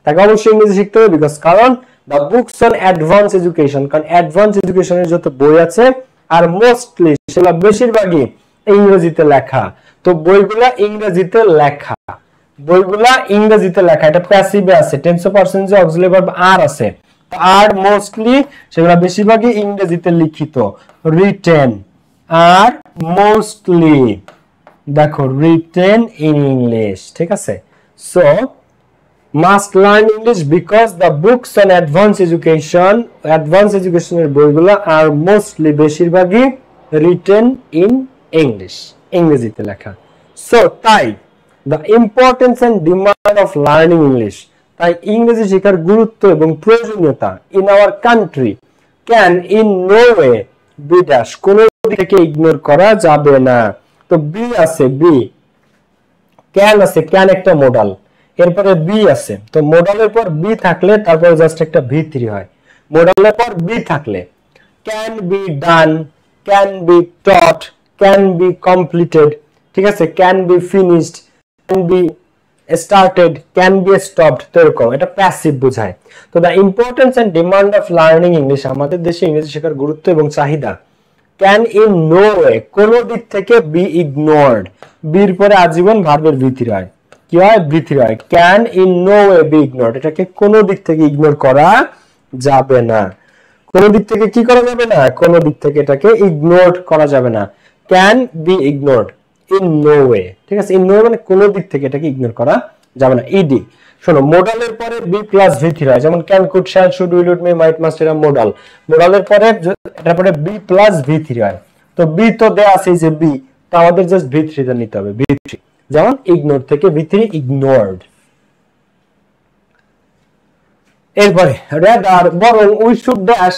তাকে অবশ্যই ইংরেজি শিখতে হবে, বিকজ কারণ the books on advanced education, কারণ অ্যাডভান্স এডুকেশনের যত বই আছে আর মোস্টলি সেগুলো বেশিরভাগই ইংরেজিতে লেখা। তো বইগুলা ইংরেজিতে লেখা, বইগুলা ইংরেজিতে লেখা, এটা প্যাসিভে আছে, টেন্স অফ পারসন যে অক্সিলারি ভার্ব আর আছে, তো আর মোস্টলি সেগুলো বেশিরভাগই ইংরেজিতে লিখিত, রিটেন আর মোস্টলি দেখো রিটেন ইন ইংলিশ, ঠিক আছে। So must learn English because the books on advanced education এর বইগুলো আর মোস্টলি বেশিরভাগই written in English, ইংরেজিতে লেখা। সো তাই the importance and demand of learning English, তাই ইংরেজি শেখার গুরুত্ব এবং প্রয়োজনীয়তা in our country can in no way be dash, কোনো দিক থেকে ইগনোর করা যাবে না। তো বি আছে, বি ক্যান আছে, ক্যান একটা মডাল, এরপরে বি আছে, তো মডালের পর বি থাকলে তারপরে জাস্ট একটা ভি3 হয়। মডালের পর বি থাকলে can be done, can be taught, can be completed, ঠিক আছে, can be finished, can be started, can be stopped, তো এরকম এটা প্যাসিভ বোঝায়। তো the importance and demand of learning English, আমাদের দেশে ইংরেজি শেখার গুরুত্ব এবং চাহিদা, ক্যান ইন নো ওয়ে, কোন দিক থেকে বি ইগনোরড, বির পরে আজীবন ভার্বের ভি3 হয়, কি হয় ভি3 হয়, can in no way be ignored, এটাকে কোন দিক থেকে ইগনোর করা যাবে না, কোন দিক থেকে কি করা যাবে না, কোন দিক থেকে এটাকে ইগনোর করা যাবে না, can be ignored in no way. ঠিক আছে, ইন নো ওয়ে মানে কোন দিক থেকে এটাকে ইগনোর করা যাবে না। ইডি শোনো, মোডালের পরে বি প্লাস ভি থ্রি হয়, যেমন can could shall should will would may might must, এরা মোডাল। মোডালের পরে এটার পরে বি প্লাস ভি থ্রি হয়, তো বি তো দেয়া আছে যে বি, তো আমাদের জাস্ট ভি থ্রিটা নিতে হবে, ভি থ্রি। যেমন ইগনোর থেকে ভি থ্রি ইগনোরড। এরপরে রাদার বরং we should dash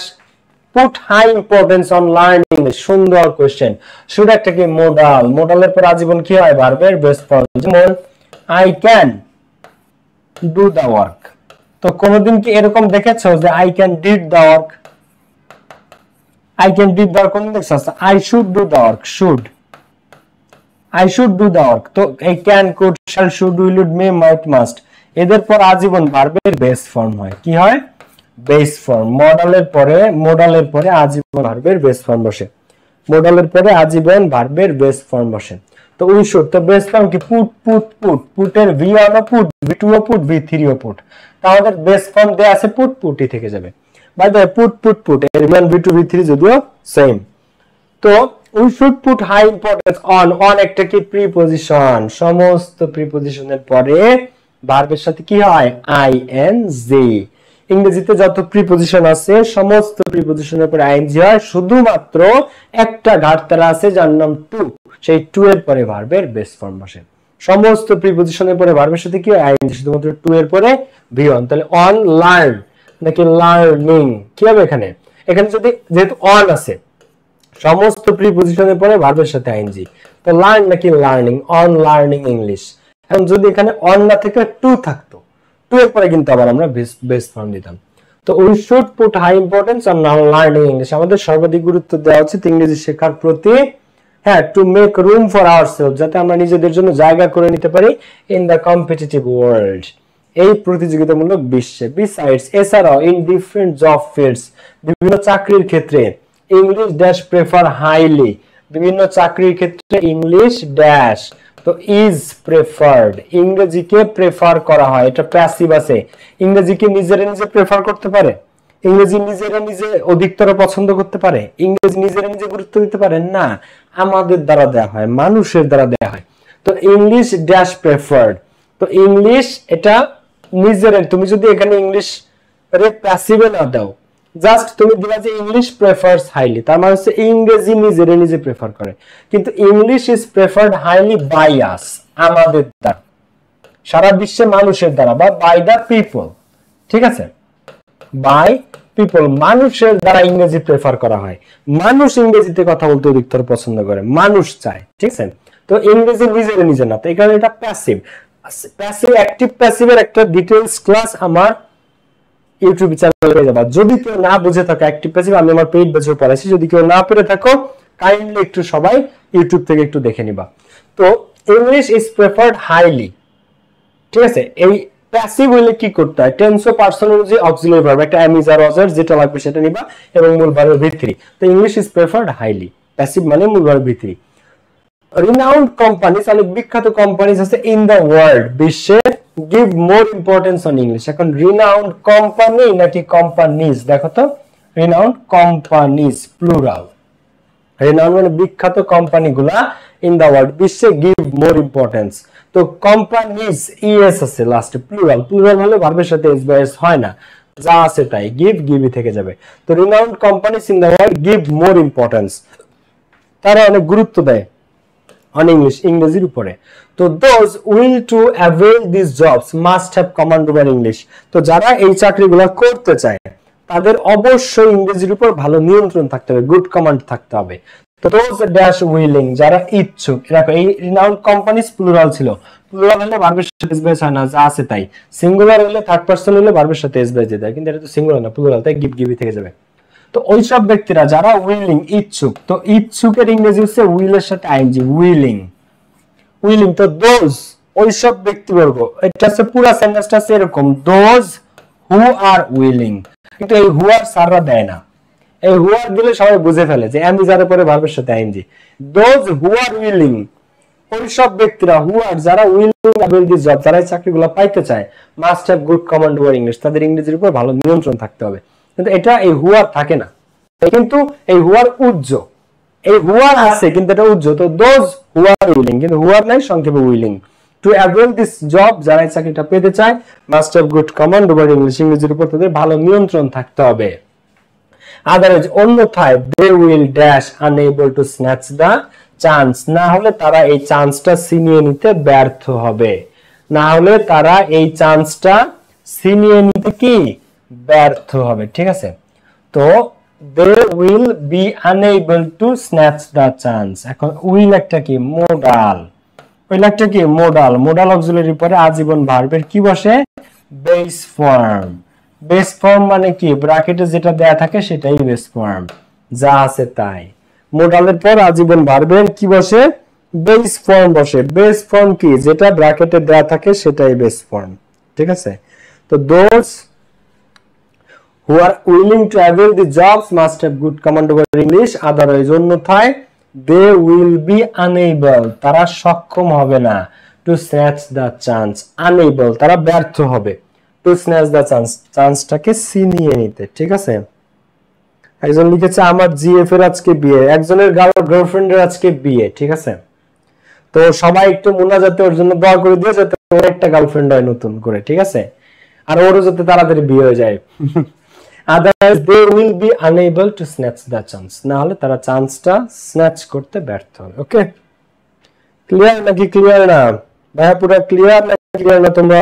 put high importance on learning English. সুন্দর কোশ্চেন। শুড একটা কি মোডাল, মোডালের পর আজীবন কি হয়, ভার্বের বেস ফর্ম। যেমন I can do the work, তো কোনদিন কি এরকম দেখেছো যে I can did the work? I can did the work কোনদিন দেখছো? I should do the work, should, I should do the work. তো এই can could shall should will would may might must, এদের পর আজীবন ভার্বের বেস ফর্ম হয়, কি হয়, বেস ফর্ম। মোডালের পরে আজীবন ভার্বের বেস ফর্ম বসে, মোডালের পরে আজীবন ভার্বের বেস ফর্ম বসে। তো উই শুড, তো বেস ফর্ম কি, পুট পুট পুট, পুটের ভি ওয়ান ও পুট, ভি টু ও পুট, ভি থ্রি ও পুট, তাহলে বেস ফর্ম দেয়া আছে পুট, পুটই থেকে যাবে। By the put put put, এর মান ভি টু ভি থ্রি যদিও সেম। তো we should put high importance on, on একটা কি প্রিপজিশন, সমস্ত প্রিপজিশনের পরে ভার্বের সাথে কি হয়, আই এন জি। ইংরেজিতে যত প্রিপজিশন আছে সমস্ত প্রিপজিশনের পরে আইএনজি হয়, শুধুমাত্র একটা ঘাটতারা আছে যার নাম টু, সেই টু এর পরে ভার্বের বেস ফর্ম বসে। সমস্ত প্রিপজিশনের পরে ভার্বের সাথে কি হয়, আইএনজি, শুধুমাত্র টু এর পরে ভি অন। তাহলে অন লার্ন নাকি লার্নিং, কি হবে এখানে? এখানে যদি যেহেতু অন আছে, সমস্ত প্রিপজিশনের পরে ভার্বের সাথে আইএনজি, তো লার্ন নাকি লার্নিং, অন লার্নিং ইংলিশ। এখন যদি এখানে অন না থেকে টু থাকতো, টু এর পরে কিন্তু আবার আমরা বেস ফর্ম দিতাম। তো we should put high importance on learning English, আমাদের সর্বাধিক গুরুত্ব দেওয়া উচিত ইংরেজি শেখার প্রতি। হ্যাঁ, to make room for ourself, যাতে আমরা নিজেদের জন্য জায়গা করে নিতে পারি ইন দ্য কম্পিটিটিভ ওয়ার্ল্ড, এই প্রতিযোগিতামূলক বিশ্বে। বিসাইডস, এছাড়াও ইন ডিফারেন্ট জব ফিল্ডস, বিভিন্ন চাকরির ক্ষেত্রে, ইংলিশ ড্যাশ প্রেফার হাইলি, বিভিন্ন চাকরির ক্ষেত্রে ইংলিশ ড্যাশ, তো ইজ প্রেফার্ড, ইংরেজিকে প্রেফার করা হয়, এটা প্যাসিভ আছে। ইংরেজিকে নিজেরা নিজে প্রেফার করতে পারে? ইংরেজি নিজেরা নিজে অধিকতর পছন্দ করতে পারে? ইংরেজি নিজেরা নিজে গুরুত্ব দিতে পারে না, আমাদের দ্বারা দেয়া হয়, মানুষের দ্বারা দেয়া হয়। তো ইংলিশ ড্যাশ প্রেফার্ড, তো ইংলিশ এটা নিজের, তুমি যদি এখানে ইংলিশ প্যাসিভে না দাও, জাস্ট তুমি দিলা যে ইংলিশ প্রেফারস হাইলি, তার মানে হচ্ছে ইংরেজি নিজেরে নিজে প্রেফার করে। কিন্তু English is preferred highly by us, আমাদের দ্বারা, সারা বিশ্বে মানুষের দ্বারা, বা বাই দা পিপল। ঠিক আছে, বাই পিপল, মানুষের দ্বারা ইংরেজি প্রেফার করা হয়। মানুষ ইংরেজিতে কথা বলতে অধিকতর পছন্দ করে, মানুষ চায়। ঠিক আছে, তো ইংরেজি নিজেরে নিজে না, তো এখানে এটা প্যাসিভ। প্যাসিভ অ্যাক্টিভ প্যাসিভের একটা ডিটেইলস ক্লাস আমার ইউটিউব চ্যানেলে পেয়ে যাবা। যদি কেউ না বুঝে থাকো অ্যাক্টিভ প্যাসিভ, আমি আমার পেইড ব্যাচে পড়াইছি, যদি কেউ না পেরে থাকো কাইন্ডলি একটু সবাই ইউটিউব থেকে একটু দেখে নিবা। তো ইংলিশ ইজ প্রেফার্ড হাইলি। ঠিক আছে, এই প্যাসিভ হইলে কি করতে হয়, টেন্স ও পারসন অনুযায়ী অক্সিলারি ভার্ব, একটা এম ইজ আর ওয়াজ আর যেটা লাগবে সেটা নিবা, এবং মূল ভার্বের ভিত্তি। তো English is preferred highly, passive মানে মূল ভার্বের ভিত্তি। রিনাউন্ড কোম্পানিজ, অনেক বিখ্যাত কোম্পানিজ আছে ইন দ্য ওয়ার্ল্ড, বিশ্বে, give more importance on English. এখন রিনাউন্ড কোম্পানি নাকি কোম্পানিজ, দেখো তো, রিনাউন্ড কোম্পানিজ প্লুরাল, রিনাউন্ড মানে বিখ্যাত কোম্পানিগুলা, ইন দ্য ওয়ার্ল্ড বিশ্বে, গিভ মোর ইম্পর্টেন্স। তো কোম্পানিজ ইএস আছে লাস্টে, প্লুরাল, প্লুরাল হলে ভার্বের সাথে এস বা এস হয় না, যা আছে তাই, গিভ গিভই থেকে যাবে। তো renowned companies in the world give more importance, তারা অনেক গুরুত্ব দেয় on English, ইংরেজির উপরে। তো those will to avail these jobs must have command over English, তো যারা এই চাকরিগুলো করতে চায় তাদের অবশ্যই ইংরেজির উপর ভালো নিয়ন্ত্রণ থাকতে হবে, গুড কমান্ড থাকতে হবে। তো those dash willing, যারা ইচ্ছুক, দেখো এই রিনাউন্ড কোম্পানিজ প্লুরাল ছিল, প্লুরাল হলে ভার্বের সাথে এস বেস হয় না, যা আছে তাই। সিঙ্গুলার হলে, থার্ড পারসন হলে ভার্বের সাথে এস বেস দিতে হয়, কিন্তু এটা তো সিঙ্গুলার না, প্লুরাল, তাই গিভ গিভই থেকে যাবে। তো ওইসব ব্যক্তিরা যারা উইলিং, ইচ্ছুক, তো ইচ্ছুকের ইংরেজি হচ্ছে উইলের সাথে আইএনজি, উইলিং, উইলিং। তো দোজ, ওইসব ব্যক্তিবর্গ, এটা হচ্ছে পুরো সেন্টেন্সটা আছে এরকম, দোজ হু আর উইলিং, কিন্তু এই হু আর সাররা দেয় না, এই হু আর দিলে সবাই বুঝে ফেলে যে এম ইজ আর পরে ভার্বের সাথে ING. Those who are willing, ওইসব ব্যক্তিরা, হু আর, যারা উইলিং অ্যাভেল দিস জব, যারা এই চাকরিগুলো পাইতে চায়, must have good command over English, তাদের ইংরেজির উপর ভালো নিয়ন্ত্রণ থাকতে হবে। কিন্তু এটা এই হুয়ার থাকে না, কিন্তু এই হুয়ার উজ্জ, এই হুয়ার আছে কিন্তু এটা উজ্জ। তো দোজ হু আর উইলিং, কিন্তু হুয়ার নাই, সংক্ষেপে willing to avail this job, যারা এই চাকরিটা পেতে চায় must have good command over English, ইংরেজির উপর তাদের ভালো নিয়ন্ত্রণ থাকতে হবে। আদারওয়াইজ অন্যথায় they will dash unable to snatch the chance, না হলে তারা এই চান্সটা ছিনিয়ে নিতে ব্যর্থ হবে, না হলে তারা এই চান্সটা ছিনিয়ে নিতে কি ব্যর্থ হবে। ঠিক আছে, তো they will be unable to snatch the chance। এখন উইল একটা কি মোডাল, উইল একটা কি মোডাল, মোডাল অক্সিলারি পরে আজীবন ভার্বের কি বসে বেস ফর্ম। বেস ফর্ম মানে কি ব্র্যাকেটে যেটা দেয়া থাকে সেটাই বেস ফর্ম, যা আছে তাই। মোডালের পর আজীবন ভার্বের কি বসে বেস ফর্ম বসে। বেস ফর্ম কি যেটা ব্র্যাকেটে দেয়া থাকে সেটাই বেস ফর্ম। ঠিক আছে, তো those who are willing to avail the jobs must have good command over English, otherwise অন্যথায় they will be unable, তারা সক্ষম হবে না, to snatch the chance, unable তারা ব্যর্থ হবে, to snatch the chance চান্সটাকে ছিনিয়ে নিতে। ঠিক আছে, একজন লিখেছে আমার জিএফ এর আজকে বিয়ে, একজনের গার্লফ্রেন্ডের আজকে বিয়ে। ঠিক আছে, তো সবাই একটু মুনাজাতে ওর জন্য দোয়া করে দিও যাতে ওর একটা গার্লফ্রেন্ড হয় নতুন করে। ঠিক আছে, আর ওরও যাতে তাড়াতাড়ি বিয়ে হয়ে যায়। Otherwise they will be unable to snatch the chance, না হলে তারা চান্সটা স্ন্যাচ করতে ব্যর্থ হবে। ওকে, ক্লিয়ার নাকি ক্লিয়ার না ভাইয়া? পুরো ক্লিয়ার নাকি ক্লিয়ার না তোমরা?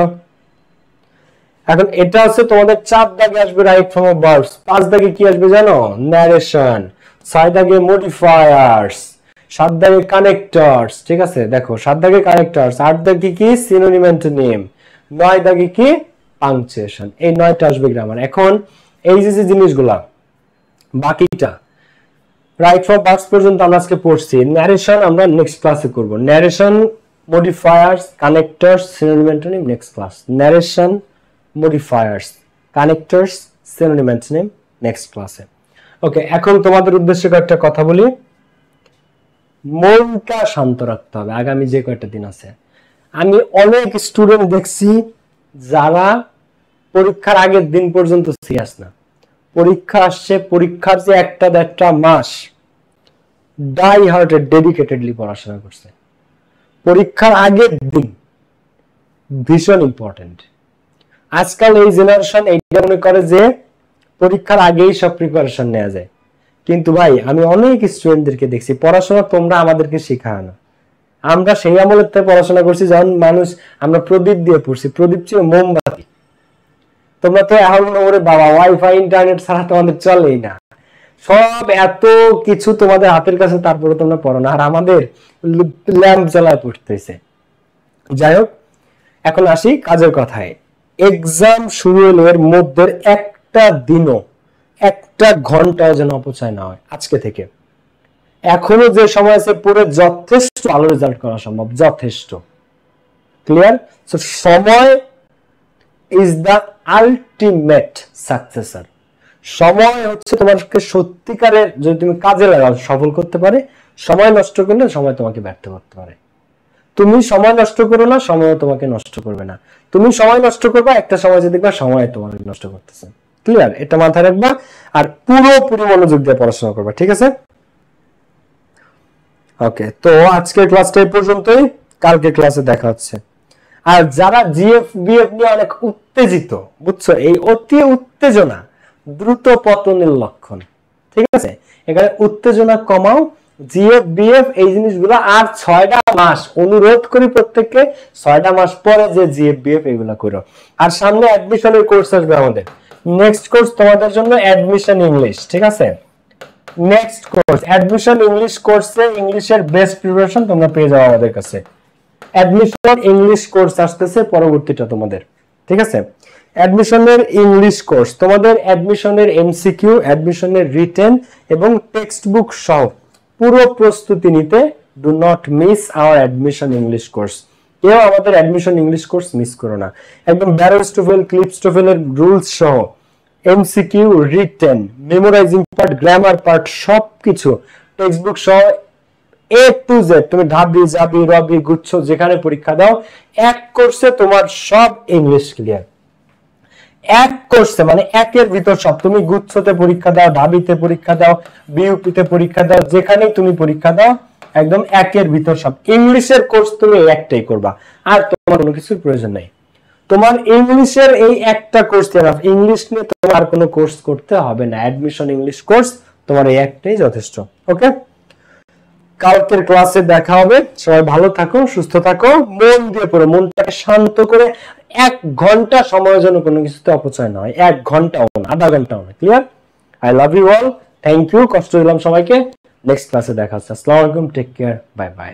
এখন এটা হচ্ছে তোমাদের 4 দাগে আসবে রাইট ফর্ম অফ ভার্বস, 5 দাগে কি আসবে জানো? ন্যারেশন, 6 দাগে মডিফায়ার্স, 7 দাগে কানেক্টরস। ঠিক আছে, দেখো 7 দাগে কানেক্টরস, 8 দাগে কি সিনোনিম অ্যান্টোনিম, 9 দাগে কি পাংচুয়েশন। এই 9টা আসবে গ্রামার। এখন এই যে জিনিসগুলা বাকিটা রাইট ফ্রম ভার্বস পর্যন্ত আমরা আজকে পড়ছি, ন্যারেশন আমরা নেক্সট ক্লাসে করব। Narration, modifiers, connectors, synonym antonym next class. Narration, modifiers, connectors, synonym antonym next ক্লাসে। ওকে, এখন তোমাদের উদ্দেশ্যে কয়েকটা কথা বলি। মনটা শান্ত রাখতে হবে আগামী যে কয়েকটা দিন আছে। আমি অনেক স্টুডেন্ট দেখছি যারা পরীক্ষার আগের দিন পর্যন্ত সিরিয়াস না, পরীক্ষা আসছে, পরীক্ষার যে 1-1.5 মাস ডাই হার্টেড ডেডিকেটেডলি পড়াশোনা করছে। পরীক্ষার আগের দিন ভীষণ ইম্পর্টেন্ট। আজকাল এই জেনারেশন এইটা মনে করে যে পরীক্ষার আগেই সব প্রিপারেশন নেওয়া যায়, কিন্তু ভাই আমি অনেক স্টুডেন্টদেরকে দেখছি পড়াশোনা তোমরা আমাদেরকে শেখায় না। আমরা সেই আমলের থেকে পড়াশোনা করছি যখন মানুষ আমরা প্রদীপ দিয়ে পড়ছি, প্রদীপ ছিল মোমবাতি। তোমরা তো এখন ওরে বাবা ওয়াইফাই ইন্টারনেট ছাড়া তোমাদের চলেই না, সব এত কিছু তোমাদের হাতের কাছে, তারপরে তোমরা পড়ো না। আর আমাদের ল্যাম্প জ্বালায় পড়তেছে। যাই হোক, এখন আসি কাজের কথায়। এক্সাম শুরু হলে এর মধ্যে একটা দিনও, একটা ঘন্টাও যেন অপচয় না হয় আজকে থেকে। এখনো যে সময় আছে পড়ে যথেষ্ট ভালো রেজাল্ট করা সম্ভব, যথেষ্ট। ক্লিয়ার? সো সময় ইজ দ্য আলটিমেট সাকসেসর। সময় হচ্ছে তোমাকে সত্যিকারের, যদি তুমি কাজে লাগাও সফল করতে পারে। সময় নষ্ট করলে সময় তোমাকে ব্যর্থ করতে পারে। তুমি সময় নষ্ট করো না, সময় তোমাকে নষ্ট করবে না। তুমি সময় নষ্ট করবা, একটা সময় যে দেখবা সময় তোমাকে নষ্ট করতেছে। ক্লিয়ার? এটা মাথায় রাখবা আর পুরোপুরি মনোযোগ দিয়ে পড়াশোনা করবা। ঠিক আছে? ওকে, তো আজকের ক্লাসটা এই পর্যন্তই, কালকে ক্লাসে দেখা হচ্ছে। আর যারা জিএফ বিএফ নিয়ে অনেক উত্তেজিত, বুঝছো, এই অতি উত্তেজনা দ্রুত পতনের লক্ষণ। ঠিক আছে, এখানে উত্তেজনা কমাও, জিএফ বিএফ এই জিনিসগুলো। আর 6টা মাস অনুরোধ করি প্রত্যেককে 6টা মাস পরে যে জিএফ বিএফ এগুলো করো। আর সামনে অ্যাডমিশনের কোর্স আসবে আমাদের। নেক্সট কোর্স তোমাদের জন্য অ্যাডমিশন ইংলিশ। ঠিক আছে, নেক্সট কোর্স অ্যাডমিশন ইংলিশ কোর্সে ইংলিশের বেস্ট প্রিপারেশন তোমরা পেয়ে যাও আমাদের কাছে। অ্যাডমিশন ইংলিশ কোর্স আসতেছে পরবর্তীটা তোমাদের। ঠিক আছে, অ্যাডমিশনের ইংলিশ কোর্স তোমাদের, অ্যাডমিশনের এমসিকিউ, অ্যাডমিশনের রিটেন এবং টেক্সট বুক সহ পুরো প্রস্তুতি নিতে do not miss hour admission English course. কেউ আমাদের অ্যাডমিশন ইংলিশ কোর্স মিস করো না। একদম ব্যারো স্টোফেল, ক্লিপ স্টোফেলের রুলস সহ MCQ, written, memorising part, grammar part সবকিছু টেক্সট বুক সহ এ টু জেড। তুমি ঢাবি, জাবি, রবি, গুচ্ছ যেখানে পরীক্ষা দাও, এক কোর্সে তোমার সব ইংলিশ ক্লিয়ার। এক কোর্সে মানে একের ভিতর সব। তুমি গুচ্ছতে পরীক্ষা দাও, ঢাবিতে পরীক্ষা দাও, বিইউপিতে পরীক্ষা দাও, যেখানেই তুমি পরীক্ষা দাও একদম একের ভিতর সব। ইংলিশের কোর্স তুমি একটাই করবা, আর তোমার কোনো কিছুর প্রয়োজন নেই। তোমার ইংলিশের এই একটা কোর্স এনাফ। ইংলিশ নিয়ে তোমার আর কোনো কোর্স করতে হবে না। অ্যাডমিশন ইংলিশ কোর্স তোমার এই একটাই যথেষ্ট। ওকে, কালকের ক্লাসে দেখা হবে। সবাই ভালো থাকো, সুস্থ থাকো, মন দিয়ে পড়ো, মনটাকে শান্ত করে। 1 ঘন্টা সময়ের জন্য কোনো কিছুতে অপচয় নয়, 1 ঘন্টাও না, আধা ঘন্টাও না। Clear? I love you all, thank you, কষ্ট দিলাম সবাইকে। নেক্সট ক্লাসে দেখা হচ্ছে। আসসালামু আলাইকুম, টেক কেয়ার, বাই বাই।